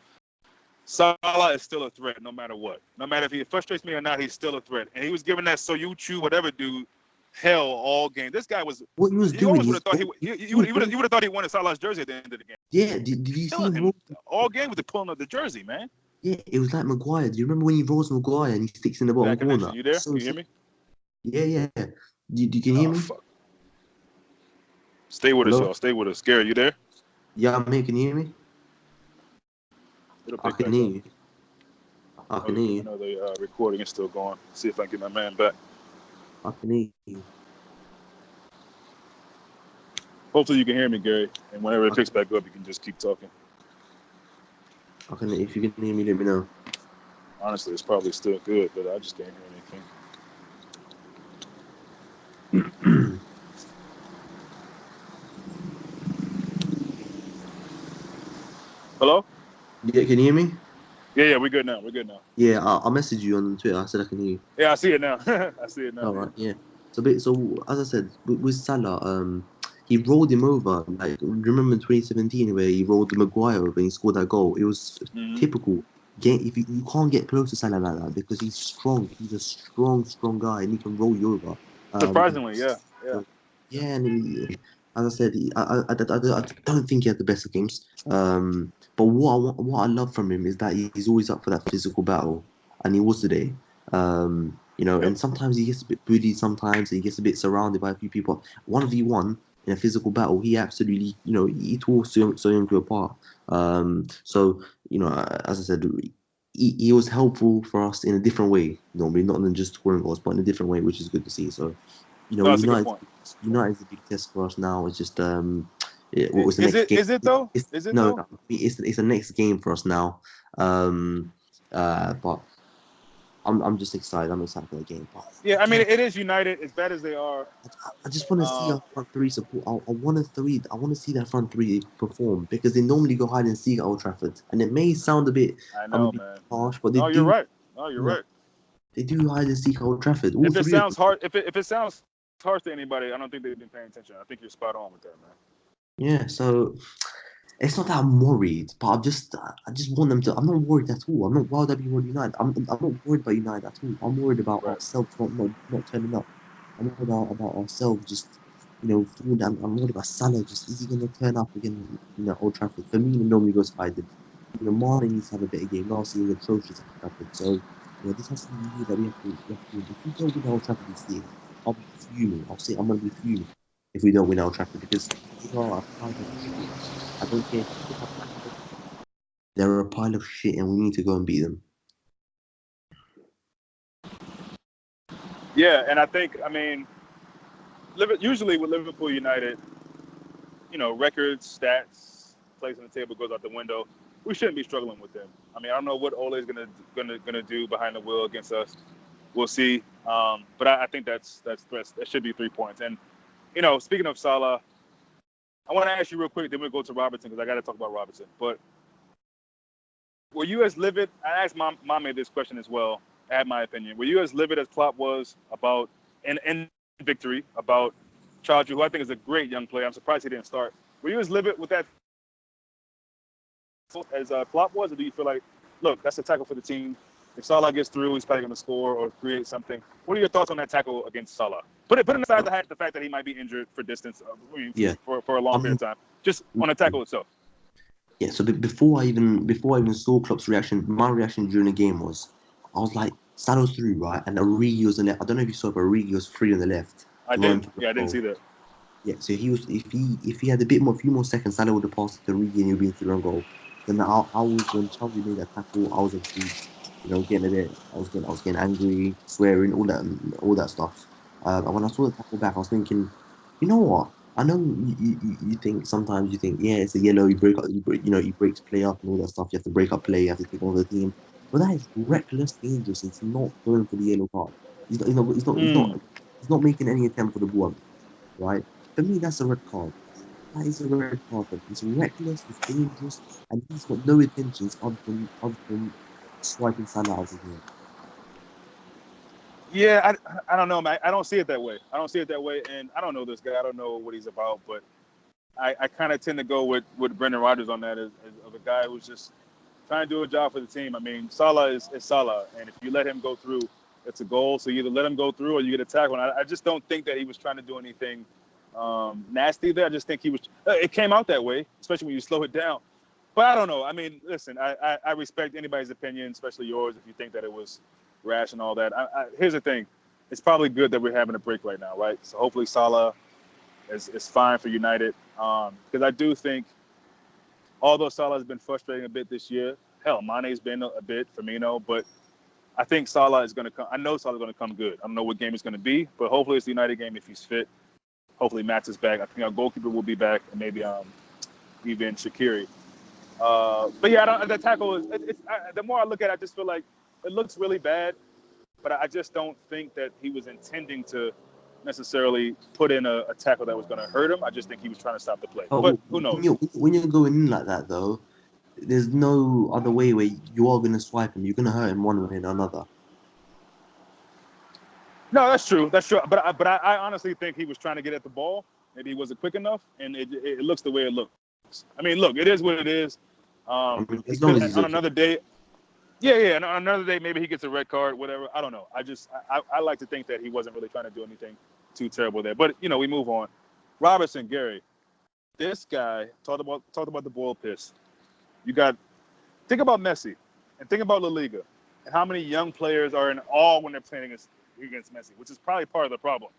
Salah is still a threat no matter what. No matter if he frustrates me or not, he's still a threat. And he was giving that Soyuncu whatever dude hell all game. This guy was. What he was doing? You would have thought you would have thought he wanted Salah's jersey at the end of the game. Yeah, did you see him all game with the pulling of the jersey, man? Yeah, it was like Maguire. Do you remember when he rolls Maguire and he sticks in the bottom corner? You there? Can you hear me? Yeah. You can hear me? Fuck. Stay with us, y'all. Stay with us. Gerri, you there? Yeah, mate. Can you hear me? I can hear you. I can hear you. I know the recording is still going. See if I can get my man back. I can hear you. Hopefully you can hear me, Gerri. And whenever it picks back up, you can just keep talking. If you can hear me, let me know. Honestly, it's probably still good, but I just can't hear anything. Hello? Yeah, can you hear me? Yeah, we're good now. Yeah, I messaged you on Twitter. I said I can hear you. Yeah, I see it now. All right, yeah. So as I said, with Salah, he rolled him over. Like, remember in 2017 where he rolled Maguire over and he scored that goal? It was typical. If you can't get close to Salah like that because he's strong. He's a strong guy and he can roll you over. Surprisingly, yeah. Yeah, and as I said, I don't think he had the best of games. But what I love from him is that he's always up for that physical battle, and he was today. And sometimes he gets a bit bullied. Sometimes he gets a bit surrounded by a few people. 1v1 in a physical battle, he absolutely, he tore Soyuncu apart. As I said, he was helpful for us in a different way. Normally, not than just scoring goals, but in a different way, which is good to see. So, United is a big test for us now. It's just Yeah, what was the Is next it? game? Is it though? It's Is it no, though? no, it's the next game for us now. But I'm just excited. I'm excited for the game. But Yeah, I mean, again, it is United. As bad as they are, I just want to see um, our front three support. I want to three. I want to see that front three perform because they normally go hide and seek at Old Trafford, and it may sound I a know, bit man. harsh, but they No, you're do. right. No, you're You know, right. they do hide and seek at Old Trafford. All If it three of sounds them. hard, if it sounds harsh to anybody, I don't think they've been paying attention. I think you're spot on with that, man. Yeah, so it's not that I'm worried, but I just want them to. I'm not worried at all. I'm not worried about United. I'm not worried about United at all. I'm worried about Right. ourselves not turning up. I'm worried about ourselves just falling down. I'm worried about Salah. Just is he going to turn up again? Old Trafford. For me, it normally goes hiding. Mane needs to have a better game. Last year was atrocious at Old Trafford. So this has to be a year that we have to win. If we don't win Old Trafford this year, I'll be fuming. I'll say I'm going to be fuming if we don't win Old Trafford because they are a pile of shit. I don't care who they have back there. They're a pile of shit, and we need to go and beat them. Yeah, and I think, I mean, usually with Liverpool United, records, stats, place on the table goes out the window. We shouldn't be struggling with them. I mean, I don't know what Ole is gonna do behind the wheel against us. We'll see. But I think that's threats. That should be 3 points. And speaking of Salah, I want to ask you real quick. Then we'll go to Robertson because I got to talk about Robertson. But were you as livid? I asked Mame this question as well. I had my opinion. Were you as livid as Klopp was about in victory about Childrey, who I think is a great young player? I'm surprised he didn't start. Were you as livid with that as Klopp was, or do you feel like, look, that's a tackle for the team? If Salah gets through, he's probably going to score or create something. What are your thoughts on that tackle against Salah? Putting aside the fact that he might be injured for distance, Yeah, for a long I'm. period of time, just on the tackle itself. Yeah. So before I even saw Klopp's reaction, my reaction during the game was, I was like, Salah's through, right? And Origi was on the left. I don't know if you saw, but Origi was free on the left I to run didn't. to the Yeah, I didn't goal. see that. Yeah. So he was if he had a few more seconds, Salah would have passed it to Origi and he'd be through on goal. Then I was when Chelsea made that tackle, I was obviously getting a bit. I was getting angry, swearing, all that stuff. And when I saw the tackle back, I was thinking, you know what? I know you think sometimes you think, yeah, it's a yellow. You break up, you break to play up and all that stuff. You have to break up play. You have to take over the team. But that is reckless, dangerous. It's not going for the yellow card. Mm. He's not making any attempt for the ball, right? For me, that's a red card. That is a red card. For me. It's reckless. It's dangerous, and he's got no intentions other than swiping Salah out of the game. Yeah, I don't know, man. I don't see it that way. I don't see it that way, and I don't know this guy. I don't know what he's about, but I kind of tend to go with Brendan Rodgers on that as of a guy who's just trying to do a job for the team. I mean, Salah is Salah, and if you let him go through, it's a goal. So you either let him go through or you get a tackle. And I just don't think that he was trying to do anything nasty there. I just think he was. It came out that way, especially when you slow it down. But I don't know. I mean, listen, I respect anybody's opinion, especially yours, if you think that it was rash and all that. Here's the thing. It's probably good that we're having a break right now, right? So hopefully Salah is fine for United. Because I do think, although Salah has been frustrating a bit this year, hell, Mane's been a bit, Firmino, but I think Salah is going to come. I know Salah's going to come good. I don't know what game it's going to be, but hopefully it's the United game if he's fit. Hopefully Max is back. I think our goalkeeper will be back, and maybe even Shaqiri. But yeah, the tackle is. The more I look at it, I just feel like it looks really bad, but I just don't think that he was intending to necessarily put in a tackle that was going to hurt him. I just think he was trying to stop the play. But But who knows? when you're going in like that, though, there's no other way where you are going to swipe him. You're going to hurt him one way or another. No, that's true. That's true. But I honestly think he was trying to get at the ball. Maybe he wasn't quick enough, and it looks the way it looks. I mean, look, it is what it is. I mean, He as long could as he's on okay. another day. Yeah. And on another day, maybe he gets a red card, whatever. I don't know. I like to think that he wasn't really trying to do anything too terrible there. But we move on. Robertson, Gerri, this guy talked about the boil piss. You got think about Messi and think about La Liga and how many young players are in awe when they're playing against Messi, which is probably part of the problem.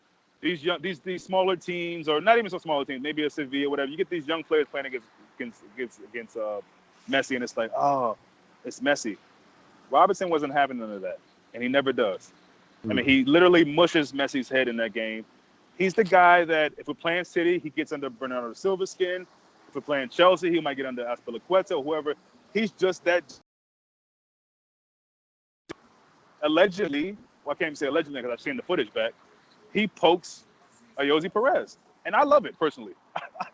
These smaller teams, or not even so smaller teams, maybe a Sevilla, whatever. You get these young players playing against Messi, and it's like, oh, it's Messi. Robinson wasn't having none of that, and he never does. I mean, Mm. he literally mushes Messi's head in that game. He's the guy that if we're playing City, he gets under Bernardo Silva's skin. for playing Chelsea. He might get under Aspilicueta or whoever. He's just that. Allegedly, well, I can't even say allegedly because I've seen the footage back. He pokes Ayoze Perez, and I love it personally.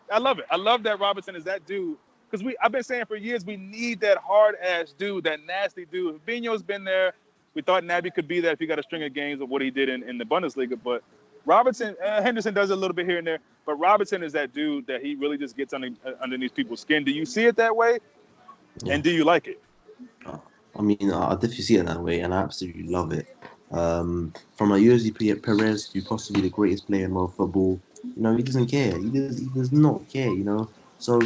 I love it. I love that Robertson is that dude because I've been saying for years we need that hard ass dude, that nasty dude. Fabinho's been there. We thought Naby could be that if he got a string of games of what he did in the Bundesliga, but Robertson, Henderson does it a little bit here and there, but Robertson is that dude that he really just gets underneath people's skin. Do you see it that way? Yeah. And do you like it? I mean, I definitely see it that way, and I absolutely love it. From a Ayoze Perez to possibly the greatest player in world football, he doesn't care. He does not care. So,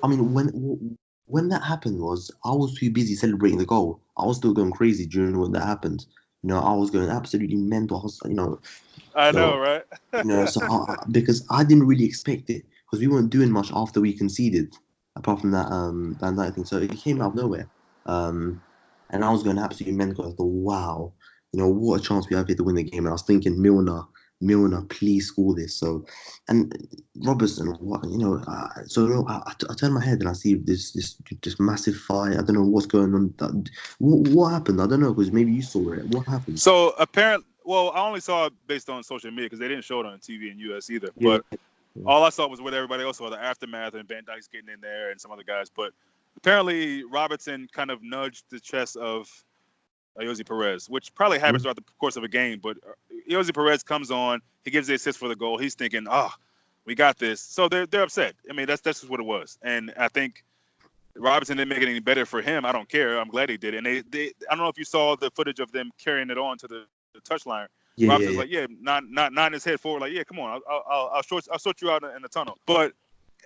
I mean, when that happened I was too busy celebrating the goal. I was still going crazy during when that happened. I was going absolutely mental. I was, I know, so right? so because I didn't really expect it because we weren't doing much after we conceded, apart from that Van Dijk thing. So it came out of nowhere. And I was going absolutely mental. I thought, wow, what a chance we have here to win the game. And I was thinking, Milner, please score this. So, and Robertson, what, I turn my head and I see this massive fight. I don't know what's going on. What happened? I don't know because maybe you saw it. What happened? So apparently, well, I only saw it based on social media because they didn't show it on TV in US either. Yeah. But all I saw was what everybody else saw, the aftermath and Van Dijk's getting in there and some other guys. But apparently Robertson kind of nudged the chest of Ayoze Perez, which probably happens throughout the course of a game. But Ayoze Perez comes on, he gives the assist for the goal. He's thinking, we got this. So they're upset. I mean, that's just what it was. And I think Robertson didn't make it any better for him. I don't care. I'm glad he did. And they I don't know if you saw the footage of them carrying it on to the touchline. Yeah, Robertson's like, not his head forward. Like, yeah, come on, I'll sort you out in the tunnel. But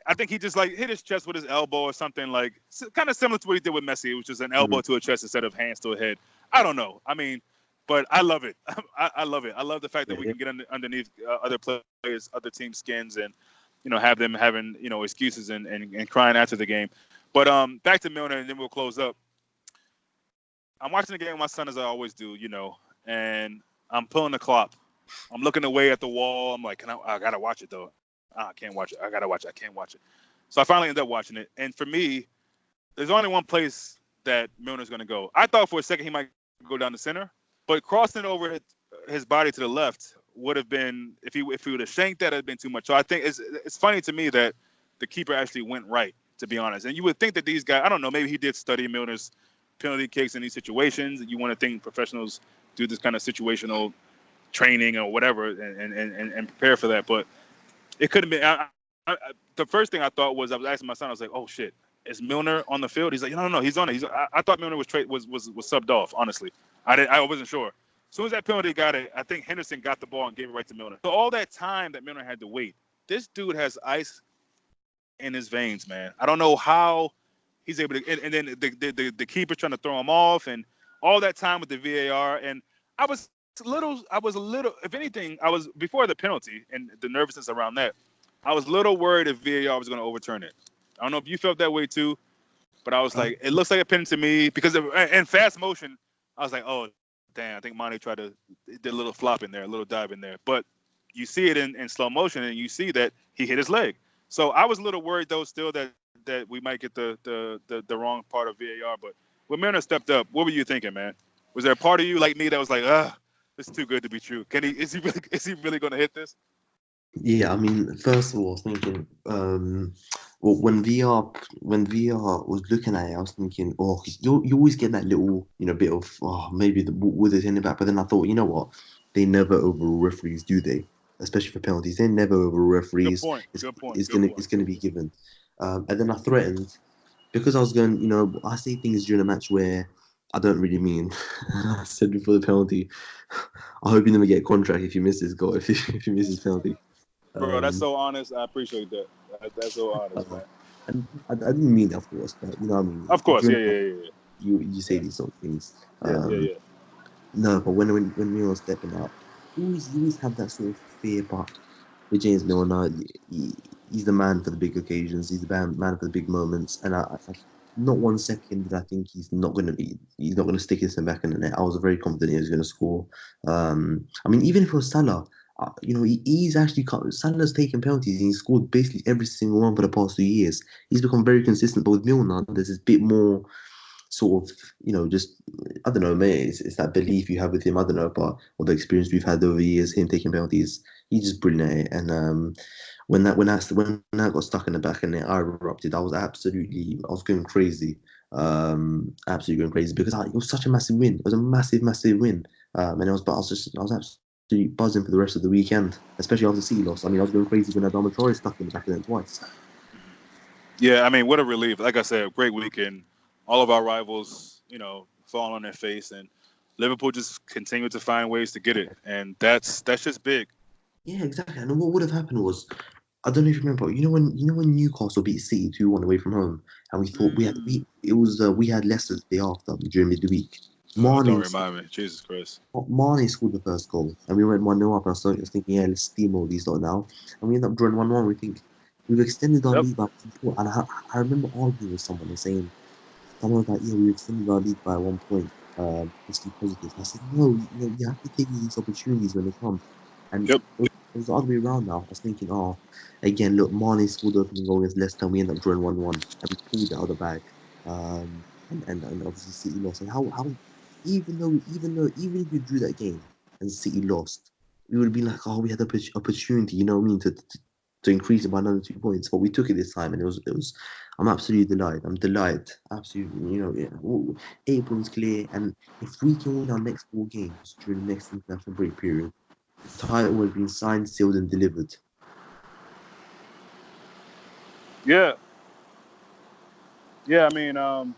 I think he just like hit his chest with his elbow or something, like kind of similar to what he did with Messi, which was an elbow to a chest instead of hands to a head. I don't know. I mean, but I love it. I love it. I love the fact that we can get underneath other players, other team skins, and have them having excuses and crying after the game. But back to Milner, and then we'll close up. I'm watching the game with my son as I always do, and I'm pulling the clock. I'm looking away at the wall. I'm like, I gotta watch it though. I can't watch it. I gotta watch it. I can't watch it. So I finally ended up watching it. And for me, there's only one place that Milner's gonna go. I thought for a second he might go down the center, but crossing over his body to the left would have been, if he would have shanked that, it would have been too much. So I think it's funny to me that the keeper actually went right, to be honest. And you would think that these guys, I don't know, maybe he did study Milner's penalty kicks in these situations. You want to think professionals do this kind of situational training or whatever and prepare for that. But it could have been. The first thing I thought was I was asking my son. I was like, "Oh shit, is Milner on the field?" He's like, "No, he's on it." I thought Milner was subbed off. Honestly, I wasn't sure. As soon as that penalty got it, I think Henderson got the ball and gave it right to Milner. So all that time that Milner had to wait, this dude has ice in his veins, man. I don't know how he's able to. And then the keeper trying to throw him off, and all that time with the VAR. And I was a little. If anything, I was before the penalty and the nervousness around that. I was a little worried if VAR was going to overturn it. I don't know if you felt that way too, but I was like, it looks like a penalty to me because in fast motion, I was like, oh damn, I think Monty did a little flop in there, a little dive in there. But you see it in slow motion, and you see that he hit his leg. So I was a little worried though, still that we might get the wrong part of VAR. But when Milner stepped up, what were you thinking, man? Was there a part of you like me that was like, this is too good to be true? Is he really going to hit this? Yeah, I mean, first of all, I was thinking, well, when VR was looking at it, I was thinking, 'cause you always get that little, bit of, maybe would it in the back? But then I thought, you know what? They never overrule referees, do they? Especially for penalties, they never overrule referees. Good point. It's gonna be given. And then I threatened because I was going, I say things during a match where I don't really mean. I said before the penalty, I hope you never get a contract if you miss this goal, if you miss this penalty. Bro, that's so honest. I appreciate that. That's so honest, man. And I didn't mean it, of course, but what I mean. Of course, yeah. You say these sort of things. Yeah. No, but when Milner's stepping up, you always have that sort of fear, but with James Milner, he's the man for the big occasions. He's the man for the big moments, and I not 1 second did I think he's not going to stick his back in the net. I was very confident he was going to score. I mean, even if it was Salah, he's actually Salah's taken penalties and he's scored basically every single one for the past 2 years. He's become very consistent, but with Milner, there's this bit more sort of, just I don't know, mate. It's that belief you have with him. I don't know, but or the experience we've had over the years, him taking penalties, he's just brilliant at it. And when that got stuck in the back and I erupted, I was going crazy, absolutely going crazy because it was such a massive win. It was a massive, massive win, and I was absolutely buzzing for the rest of the weekend, especially after City lost. I mean, I was going crazy when Adama Traore stuck in the back of them twice. Yeah, I mean, what a relief. Like I said, great weekend. All of our rivals, fall on their face, and Liverpool just continued to find ways to get it, and that's just big. Yeah, exactly. And what would have happened was, I don't know if you remember, you know when Newcastle beat City 2-1 away from home, and we thought Mm. we had Leicester the day after during midweek. Don't Mane remind me. Jesus Christ. Mane scored the first goal, and we went 1-0 up. And I was thinking, yeah, let's steamroll these lot now, and we ended up drawing 1-1. We think we've extended our Yep. lead by 4, and I remember arguing with someone and saying, someone was like, yeah, we extended our lead by 1 point. Let's be positive. I said, no, you have to take these opportunities when they come. And Yep. it was the other way around now. I was thinking, oh, again, look, Mane scored the opening goal against Leicester. We ended up drawing 1-1, and we pulled it out of the bag. And obviously City lost. And how even if we drew that game and City lost, we would have been like, oh, we had the opportunity, you know what I mean, to increase it by another 2 points. But we took it this time, and it was. I'm absolutely delighted. I'm delighted. Absolutely, yeah. 8 points clear, and if we can win our next 4 games during the next international break period, the title will have been signed, sealed, and delivered. Yeah. Yeah. I mean,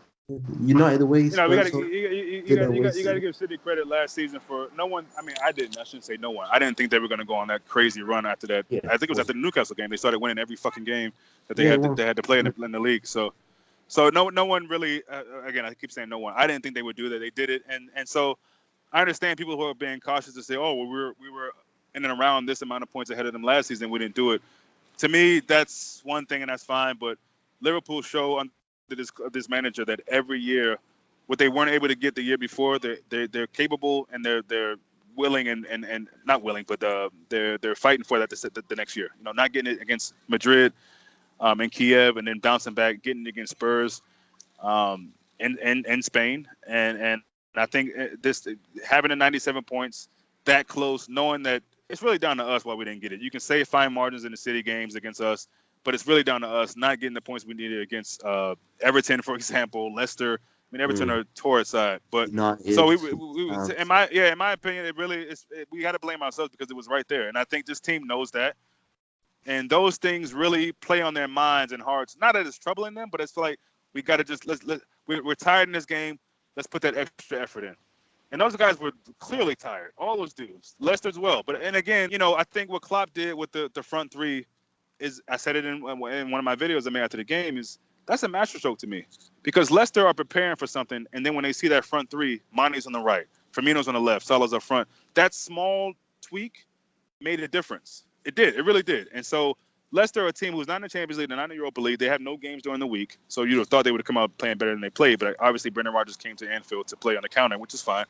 United away, we got Spurs to home, you Villa got you away, got you got to City. give City credit last season for no one. I mean, I didn't. I shouldn't say no one. I didn't think they were going to go on that crazy run after that. Yeah, I think of it was course. after the Newcastle game. They started winning every fucking game that Yeah, they won. they had to play in the league. So no one really. Again, I keep saying no one. I didn't think they would do that. They did it, and so I understand people who are being cautious to say, oh, well, we were in and around this amount of points ahead of them last season. We didn't do it. To me, that's one thing, and that's fine. But Liverpool show under this manager that every year, what they weren't able to get the year before, they're capable and they're willing and not willing, but they're fighting for that the next year. Not getting it against Madrid, and Kiev, and then bouncing back, getting it against Spurs, in Spain, and I think this having the 97 points that close, knowing that it's really down to us why we didn't get it. You can say fine margins in the city games against us, but it's really down to us not getting the points we needed against Everton, for example, Leicester. I mean, Everton Mm. are torrid side, but so United, in my opinion, we got to blame ourselves because it was right there, and I think this team knows that, and those things really play on their minds and hearts. Not that it's troubling them, but it's like we got to just we're tired in this game. Let's put that extra effort in. And those guys were clearly tired. All those dudes. Leicester as well. But and again, I think what Klopp did with the front three is, I said it in one of my videos I made after the game, is that's a masterstroke to me. Because Leicester are preparing for something, and then when they see that front three, Mane's on the right, Firmino's on the left, Salah's up front, that small tweak made a difference. It did. It really did. And so Leicester are a team who's not in the Champions League, they're not in the Europa League. They have no games during the week. So you'd have thought they would have come out playing better than they played. But obviously, Brendan Rodgers came to Anfield to play on the counter, which is fine.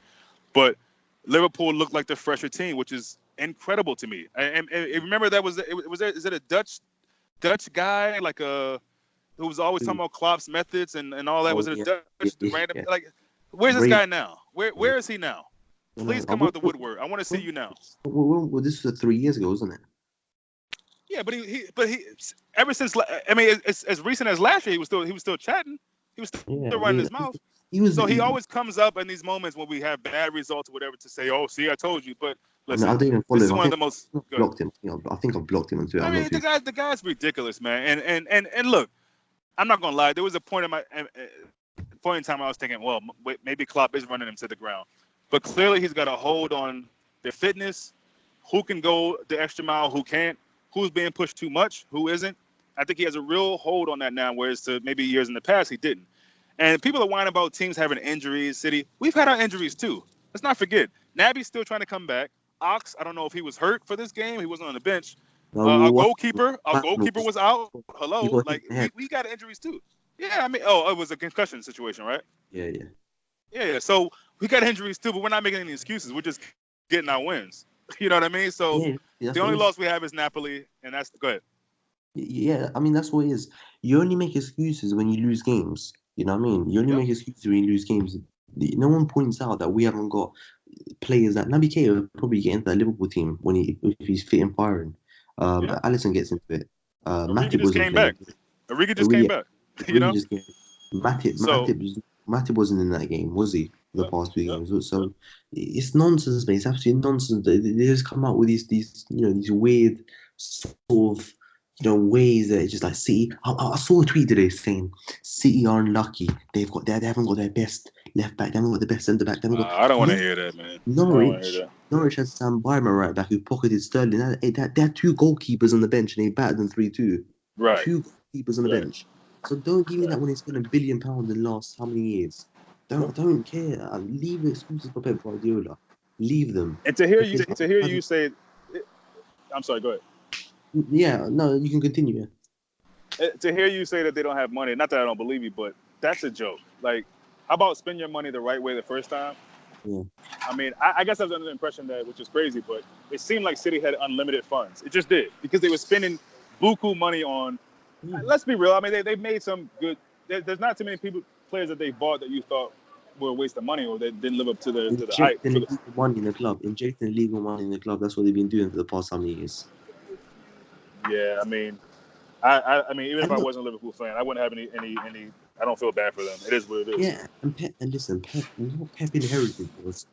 But Liverpool looked like the fresher team, which is incredible to me. And remember that is it a Dutch guy like who was always talking mm. about Klopp's methods and all that? Oh Was it a yeah, Dutch yeah, random yeah. like? Where's this Brave. guy now? Where is he now? You Please know, come out the woodwork. I want to see you now. this was 3 years ago, wasn't it? Yeah, but he ever since, I mean, it's as recent as last year, he was still chatting. He was still running Yeah, his I mean, mouth. he So was. he always comes up in these moments when we have bad results or whatever to say, "Oh, see, I told you." But I mean, I listen, don't even this follow is him. I one of think the most I've good. blocked him. I think I've blocked him on Twitter. I I'm not mean, too sure. the guy's ridiculous, man. And look, I'm not gonna lie. There was a point in point in time I was thinking, well, maybe Klopp is running him to the ground, but clearly he's got a hold on their fitness. Who can go the extra mile? Who can't? Who's being pushed too much? Who isn't? I think he has a real hold on that now, whereas to maybe years in the past he didn't. And people are whining about teams having injuries. City, we've had our injuries too. Let's not forget. Naby's still trying to come back. Ox, I don't know if he was hurt for this game. He wasn't on the bench. No, Our goalkeeper was out. he Hello, got hit like in the head. we got injuries too. Yeah, I mean, oh, it was a concussion situation, right? Yeah, yeah. Yeah. So we got injuries too, but we're not making any excuses. We're just getting our wins. You know what I mean? So Yeah, the that's what only it is. loss we have is Napoli, and that's go ahead. Yeah, I mean that's what it is. You only make excuses when you lose games. You know what I mean? You only Yep. make excuses when you lose games. No one points out that we haven't got players that Naby Keita will probably get into that Liverpool team when if he's fit and firing. Yeah. Allison gets into it. Origi Matip just wasn't came playing. back. Origi just came Yeah, back. You really know. just get Matip. So. Matip wasn't in that game, was he? For the Yep. past two Yep. games, Yep. so it's nonsense, mate. It's absolute nonsense. They just come out with these these weird sort of ways that it's just like City. I saw a tweet today saying City are unlucky. They haven't got their best left back. They haven't got the best centre back. They haven't got I don't want to no hear that, man. I don't want to hear Norwich. that. Norwich had Sam Byman right back who pocketed Sterling. They had two goalkeepers on the bench and they battered them 3-2. Right. Two goalkeepers on the Right. bench. So don't give me Right. that when they spent £1 billion in the last how many years. Yep. I don't care. Leave the excuses for Pep Guardiola. Leave them And to hear you because to hear you say, I'm sorry. Go ahead. yeah, no, you can continue. To hear you say that they don't have money, not that I don't believe you, but that's a joke. Like, how about spend your money the right way the first time? Yeah. I mean, I guess I was under the impression that, which is crazy, but it seemed like City had unlimited funds. It just did because they were spending buku money on. Yeah. Let's be real. I mean, they made some good. There's not too many players that they bought that you thought were a waste of money or that didn't live up to the hype. Injecting illegal money in the club. Injecting illegal money in the club. That's what they've been doing for the past how many years. Yeah, I mean, I mean, even if And I look, wasn't a Liverpool fan, I wouldn't have any. I don't feel bad for them. It is what it is. yeah, and listen, what Pep inherited was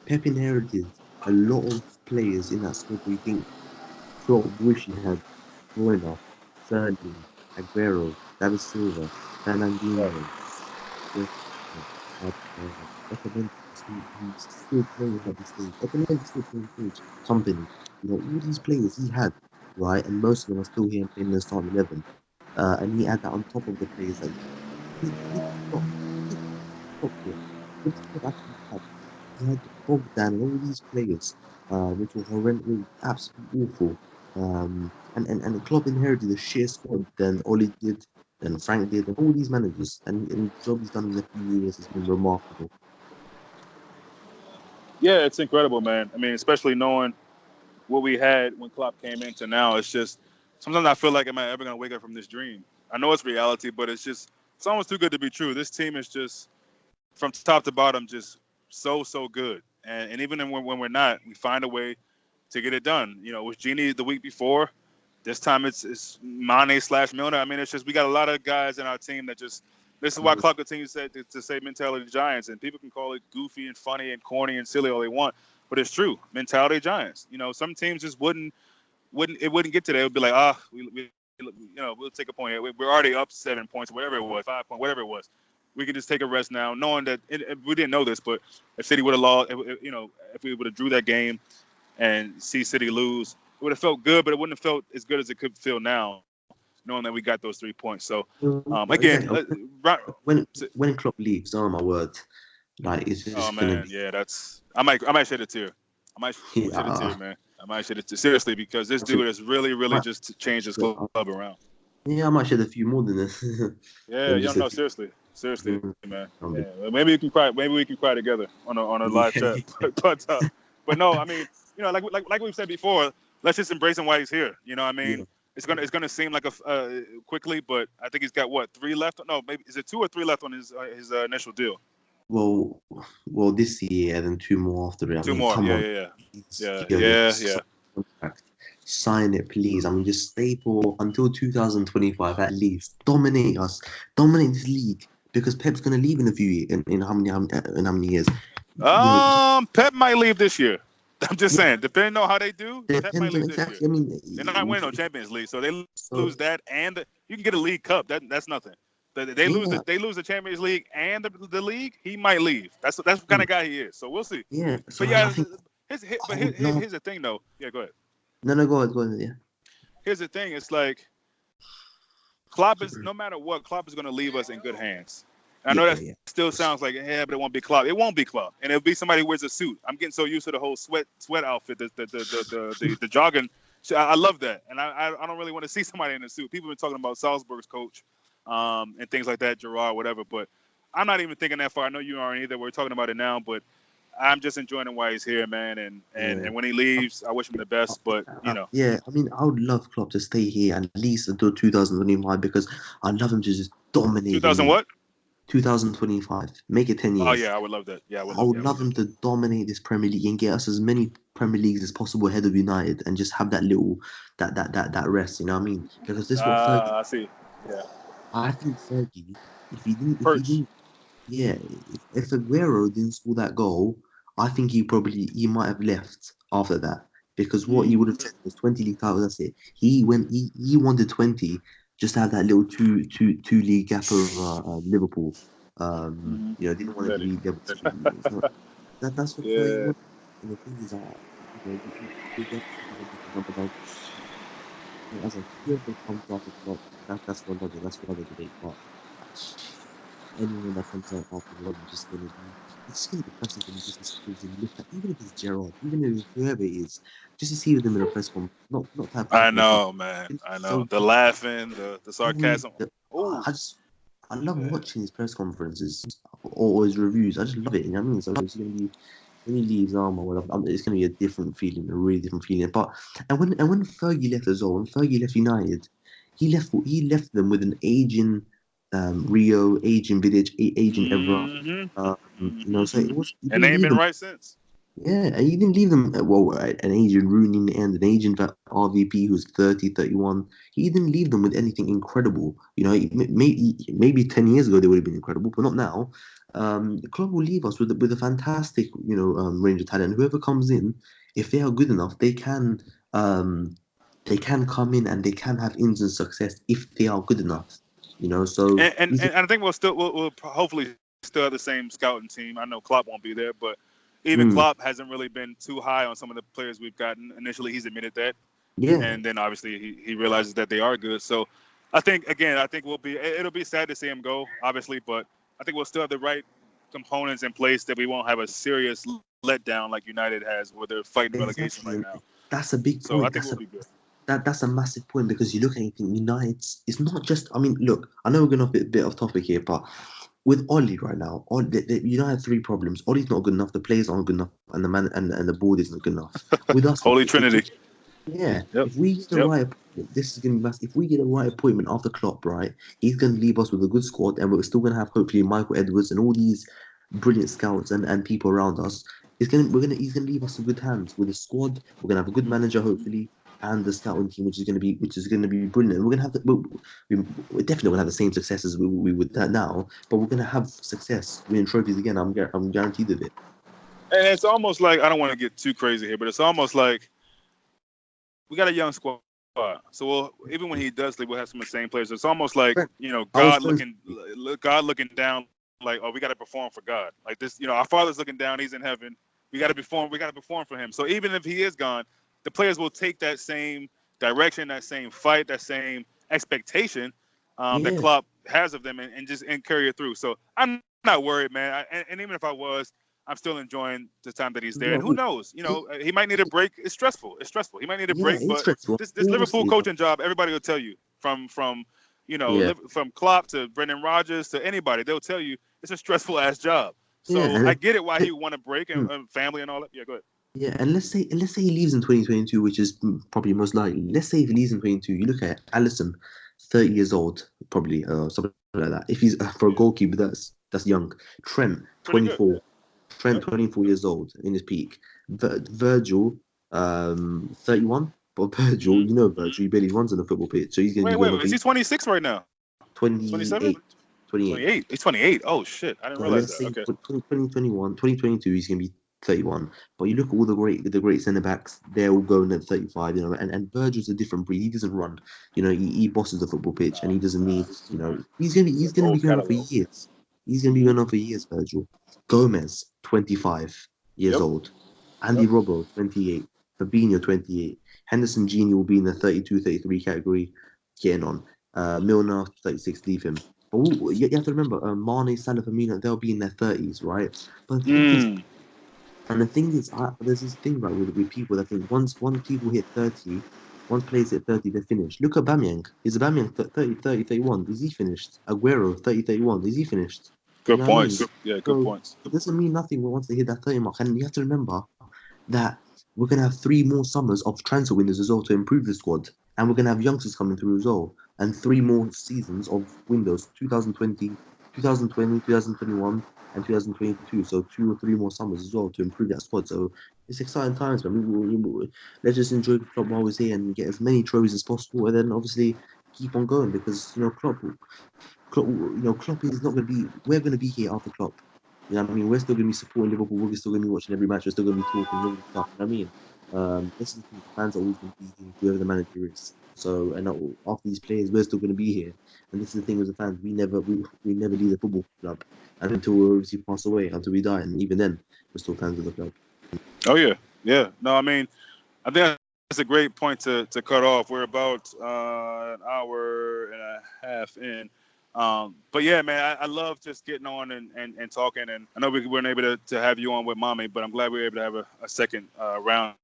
Pep inherited a lot of players in that squad we think Klopp wish he had growing up. Sterling, Aguero, David Silva, Right. Fernandinho, Otamendi, who's still playing at this stage. Otamendi still playing stage. Company, all these players he had, right, and most of them are still here and playing in the starting 11. And he had that on top of the players that he did not. He did not get. What did Klopp actually have? He had Bogdan and all these players, which were horrendous, absolutely awful. And Klopp inherited a shit squad. Then Oli did, then Frank did, and all these managers. And the job he's done in a few years has been remarkable. Yeah, it's incredible, man. I mean, especially knowing what we had when Klopp came into now. It's just sometimes I feel like am I ever gonna wake up from this dream? I know it's reality, but it's almost too good to be true. This team is just from top to bottom just so good. And even when we're not, we find a way to get it done. You know, with Genie the week before, this time it's Mane/Milner. I mean, it's just we got a lot of guys in our team that just. This is why Mhm. Klopp continues to say mentality giants, and people can call it goofy and funny and corny and silly all they want, but it's true. Mentality giants. You know, some teams just wouldn't get to that. It would be like we'll take a point. We're already up 7 points, whatever it was, 5 points, whatever it was. We could just take a rest now, knowing that we didn't know this, but if City would have lost, if we would have drew that game and see City lose, it would have felt good, but it wouldn't have felt as good as it could feel now, knowing that we got those 3 points. So again, Exactly. When Klopp leaves, oh my word, like it's oh just gonna man, be yeah, that's I might shed a tear. I might shed a yeah. tear, man. I might shed a tear seriously because this I should, dude has really I, just changed his yeah, club around. yeah, I might shed a few more than this. Yeah, Than you just don't a know. few. Seriously, man. Um, Yeah, well, maybe you can cry. Maybe we can cry together on a live yeah, chat. But no, I mean, like we've said before, let's just embrace him while he's here. You know, what I yeah. mean, it's gonna seem like quickly, but I think he's got what 3 left? No, maybe is it 2 or 3 left on his initial deal? Well, well, this year and then two more after it. I Two mean, more. come Yeah, on, yeah, yeah, please, yeah, Gerri, yeah, just yeah. contract. Sign it, please. I mean, just stay for until 2025 at least. Dominate us, dominate this league because Pep's gonna leave in a few years. In how many years? Pep might leave this year. I'm just Yeah, saying, depending on how they do, Pep might depends on leave this year. exactly. I mean, They're not winning no Champions League, so they lose so that, and you can get a League Cup. That's nothing. They lose yeah, the Champions League and the league. He might leave. That's the kind of guy he is. So we'll see. yeah. So But I yeah, think I would love. here's the thing though. Yeah, go ahead. No, no, go ahead, go ahead. Yeah. Here's the thing. It's like Klopp is no matter what, Klopp is going to leave us in good hands. I know Yeah, that yeah. still sounds like yeah, but it won't be Klopp. It won't be Klopp, and it'll be somebody who wears a suit. I'm getting so used to the whole sweat outfit, the jogging. I love that, and I don't really want to see somebody in a suit. People have been talking about Salzburg's coach, and things like that, Gerard, whatever. But I'm not even thinking that far. I know you aren't either. We're talking about it now, but I'm just enjoying him while he's here, man. Yeah. And when he leaves, I wish him the best. But Yeah, I mean, I would love Klopp to stay here at least until 2025 because I'd love him to just dominate the 2000 league. what? 2025, make it 10 Oh years. yeah, I would love that. Yeah, I would I love. would Yeah, I would love love him that. to dominate this Premier League and get us as many Premier Leagues as possible ahead of United and just have that little that rest. You know what I mean? Because this is what Fergie. I see. Yeah, I think Fergie, if he didn't, perch. yeah, if Aguero didn't score that goal, I think he might have left after that because what he would have Mm-hmm. said was 20 league titles. That's it. He wanted 20 just to have that little two league gap over Liverpool. Mm-hmm. Didn't want it to Ready. be level two. It's not that's what Fergie Yeah. wanted. And the thing is, we get number 9. As I whoever comes after Klopp, that's for another debate. But anyone that comes out after Rob is just gonna be it's just gonna be depressing for me just to see him look at even if it's Gerard, even if it's whoever it is, just to see them in a press conference, not to have I confidence, but know, man. it's I know. so The laughing, the boring. sarcasm. Oh, I love yeah. watching his press conferences or his reviews. I just love it. You know what I mean? So it's gonna be when he leaves Armour, it's gonna be a different feeling, a really different feeling. But and when Fergie left as well, when Fergie left United, he left them with an aging Rio, aging Village, aging Evra. Mm-hmm. So it Mm-hmm. was he And didn't they ain't leave been them. right since. Yeah, and he didn't leave them. Well, an agent Rooney in the end, an agent for RVP who's 30, 31. He didn't leave them with anything incredible. Maybe 10 years ago they would have been incredible, but not now. The club will leave us with a fantastic, range of talent. Whoever comes in, if they are good enough, they can come in and they can have instant success if they are good enough. So he's And I think we'll hopefully still have the same scouting team. I know Klopp won't be there, but even mm, Klopp hasn't really been too high on some of the players we've gotten. Initially, he's admitted that, yeah, and then obviously he realizes that they are good. So I think it'll be sad to see him go, obviously, but I think we'll still have the right components in place that we won't have a serious letdown like United has, where they're fighting relegation right exactly. now. And that's a big So I point. think we'll be good. That's a massive point because you look at anything United's. It's not just. I mean, look. I know we're going off a bit off topic here, but with Ollie right now, United have three problems. Ollie's not good enough. The players aren't good enough, and the board isn't good enough. With us, Holy Trinity. yeah. Yep. If we get the Yep. right appointment, this is going to be massive. If we get the right appointment after Klopp, right, he's going to leave us with a good squad, and we're still going to have hopefully Michael Edwards and all these brilliant scouts and people around us. He's gonna leave us in good hands with a squad. We're gonna have a good manager, hopefully, and the scouting team, which is gonna be brilliant. And we're gonna have we're definitely gonna have the same success as we would that now, but we're gonna have success, winning trophies again. I'm guaranteed of it. And it's almost like I don't want to get too crazy here, but it's almost like we got a young squad. So even when he does leave, we'll have some of the same players. It's almost like Right. I God was going to looking, God looking down, like, oh, we got to perform for God. Like this, our Father's looking down. He's in heaven. We got to perform. We got to perform for Him. So even if He is gone, the players will take that same direction, that same fight, that same expectation that yeah, Klopp has of them, and carry it through. So I'm not worried, man. And even if I was, I'm still enjoying the time that he's there. And who no, knows? He might need a break. It's stressful. It's stressful. He might need a break, yeah, but it's stressful. this All Liverpool say that. coaching job, everybody will tell you from Yeah, from Klopp to Brendan Rodgers to anybody, they'll tell you it's a stressful ass job. yeah, So I and get it why it, he would want a break and family and all that. Yeah, go ahead. yeah, and let's say he leaves in 2022, which is probably most likely. Let's say if he leaves in 22, you look at Allison, 30 years old, probably, something like that. If he's for a Yeah, goalkeeper, that's young. Trent, pretty good. 24. Trent, Yep. 24 years old in his peak. Virgil, 31. But Virgil, Virgil, he barely runs on the football pitch, so he's going to be going Wait. off Is he 26 right now? 27? 28, 28. 28. He's 28. Oh shit, I didn't So realize let's that. say Okay. 2021, 2022, he's going to be 31. But you look at all the great centre backs, they're all going at 35, and Virgil's a different breed. He doesn't run, he bosses the football pitch and he doesn't need, he's gonna be Old going on for catalog. years. He's gonna be Mm-hmm. going on for years, Virgil. Gomez, 25 years Yep. old. Andy Yep. Robbo, 28. Fabinho, 28. Henderson Jr. will be in the 32, 33 category, getting on. Milner, 36, leave him. But you have to remember, Mane, Salah, Firmino, they'll be in their 30s, right? But the thing is, Mm. there's this thing right with people that think once people hit 30, once players hit 30, they're finished. Look at Bamyang. Is Bamyang 30, 30, 31? Is he finished? Aguero, 30, 31. Is he finished? You Good know what I mean? points. Yeah, good So points. it doesn't mean nothing once they hit that 30 mark. And you have to remember that we're going to have 3 more summers of transfer windows as well to improve the squad. And we're going to have youngsters coming through as well. And 3 more seasons of windows 2020, 2020, 2021, and 2022. So 2 or 3 more summers as well to improve that squad. So it's exciting times, man. Let's just enjoy Klopp while we're here and get as many trophies as possible. And then obviously keep on going because, Klopp is not going to be. We're going to be here after Klopp. You know what I mean? We're still going to be supporting Liverpool. We're still going to be watching every match. We're still going to be talking all the stuff. You know what I mean? This is the thing. Fans are always going to be here, whoever the manager is. So, and after these players, we're still going to be here. And this is the thing with the fans. We never leave the football club until we obviously pass away, until we die. And even then, we're still fans of the club. Oh yeah, yeah. No, I mean, I think that's a great point to cut off. We're about an hour and a half in. But yeah, man, I love just getting on and talking. And I know we weren't able to have you on with Mommy, but I'm glad we were able to have a second round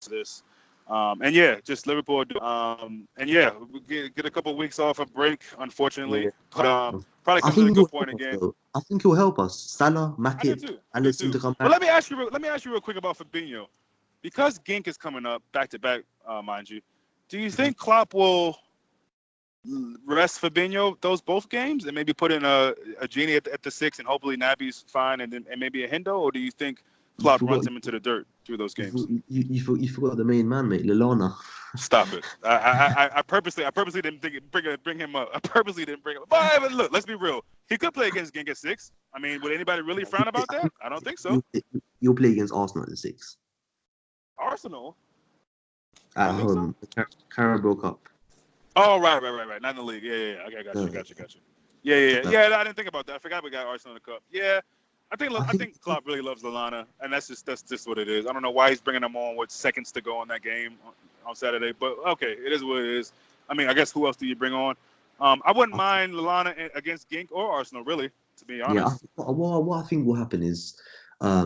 to this. And yeah, just Liverpool. And yeah, we get a couple of weeks off a break, unfortunately. Yeah. But probably I comes at think a it good will point help us, again. though. I think it will help us. Salah, I do Matip, too. I do Alisson too. to come But back. let me ask you real quick about Fabinho, because Gink is coming up back to back, mind you. Do you think Klopp will rest Fabinho those both games and maybe put in a Genie at the 6 and hopefully Naby's fine and maybe a Hendo, or do you think You Klopp forgot. runs him into the dirt through those games? You forgot the main man, mate, Lallana. Stop it! I purposely didn't bring him up. I purposely didn't bring him up. But look, let's be real. He could play against Gink at 6. I mean, would anybody really frown about I that? think I don't think so. you'll play against Arsenal at the 6 Arsenal, at you think so? home. The Carabao Cup. Oh, right. Not in the league. Yeah. Okay, got Uh, you. Yeah. uh, Yeah, I didn't think about that. I forgot we got Arsenal in the cup. Yeah, I I think think Klopp really loves Lallana, and that's just what it is. I don't know why he's bringing him on with seconds to go on that game on Saturday, but okay, it is what it is. I mean, I guess who else do you bring on? I wouldn't I, mind Lallana against Gink or Arsenal, really, to be yeah. honest. What I think will happen is, I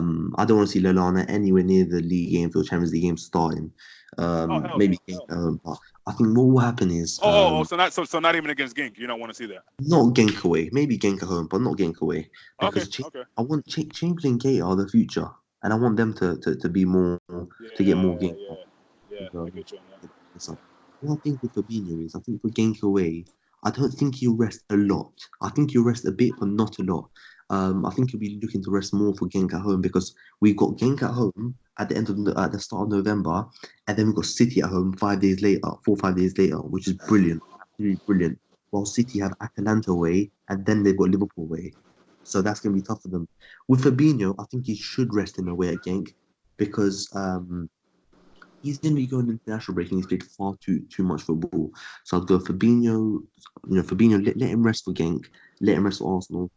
don't want to see Lallana anywhere near the league games or Champions League games starting. Oh hell Maybe no. but I think what will happen is So not even against Gink. You don't want to see that. not Genk away. Maybe Genk at home, but not Genk away Okay, because okay. I want Chamberlain Gate are the future, and I want them to be more to get more games. Yeah. I Um, get you on that. so what I think with Fabinho is, I think for Genk away, I don't think he'll rest a lot. I think he'll rest a bit, but not a lot. I think he'll be looking to rest more for Genk at home because we've got Genk at home at the start of November, and then we've got City at home 5 days later, 4 or 5 days later, which is brilliant, absolutely brilliant. While City have Atalanta away, and then they've got Liverpool away, so that's going to be tough for them. With Fabinho, I think he should rest him away at Genk because he's going to be going international break and he's played far too much football. So I'd go Fabinho. Fabinho, let him rest for Genk, let him rest for Arsenal.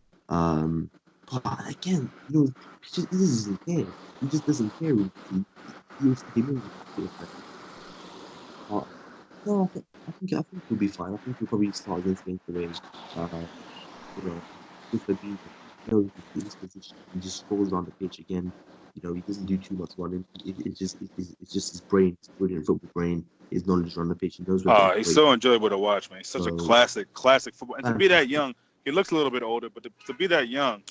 But again, he just doesn't care. He just doesn't care. He also came in with a bit of that. But no, I think he'll be fine. I think he'll probably start against Genk away. Uh, with Fabinho, his position. He just strolls around the pitch again. He doesn't do too much running. It's just his brain, his brilliant football brain, his knowledge around the pitch. He knows when to He's operate. so enjoyable to watch, man. He's such a So, classic football. And to be fantastic. that young, he looks a little bit older, but to be that young,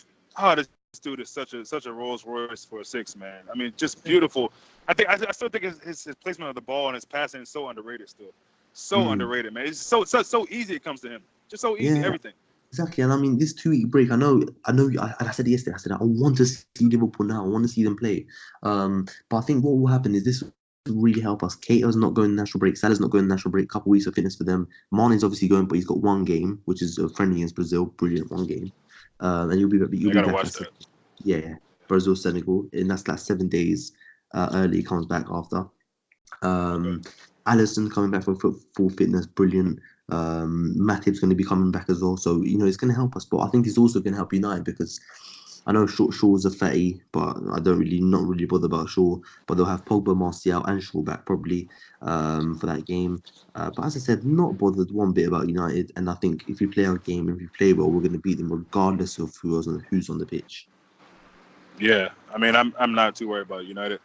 this dude is such a Rolls Royce for a 6, man. I mean, just beautiful. I still think his placement of the ball and his passing is so underrated still. So Mm, underrated, man. It's so easy it comes to him. Just so easy, yeah, everything. exactly. And I mean, this 2 week break, I said it yesterday. I said I want to see Liverpool now. I want to see them play. But I think what will happen is this will really help us. Keita's not going national break. Salah's not going national break. Couple weeks of fitness for them. Mane's obviously going, but he's got one game, which is a friendly against Brazil. Brilliant, one game. And you'll I be gotta back watch at that. yeah, Brazil Senegal, and that's like 7 days early. He comes back after. Okay. Um, Allison coming back from full fitness, brilliant. Matip's going to be coming back as well, so it's going to help us. But I think it's also going to help United because I know Shaw's a fatty, but I don't really not really bother about Shaw. But they'll have Pogba, Martial, and Shaw back probably for that game. But as I said, not bothered one bit about United, and I think if we play our game, if we play well, we're going to beat them regardless of who's on the pitch. Yeah, I mean, I'm not too worried about United.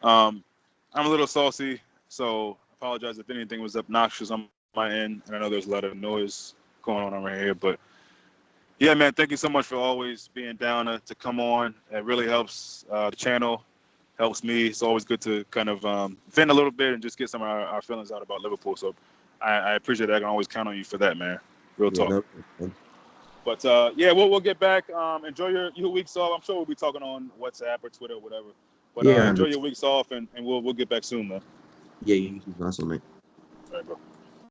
Um, I'm a little saucy, so I apologize if anything was obnoxious on my end. And I know there's a lot of noise going on right here, but Yeah, man. Thank you so much for always being down to come on. It really helps the channel, helps me. It's always good to kind of vent a little bit and just get some of our feelings out about Liverpool. So I appreciate that. I can always count on you for that, man. Real Yeah, talk. no, man. But yeah, we'll get back. Enjoy your weeks off. I'm sure we'll be talking on WhatsApp or Twitter or whatever. But Yeah, enjoy and your weeks off, and we'll get back soon, man. yeah, you too. Nice one, mate. All right, bro.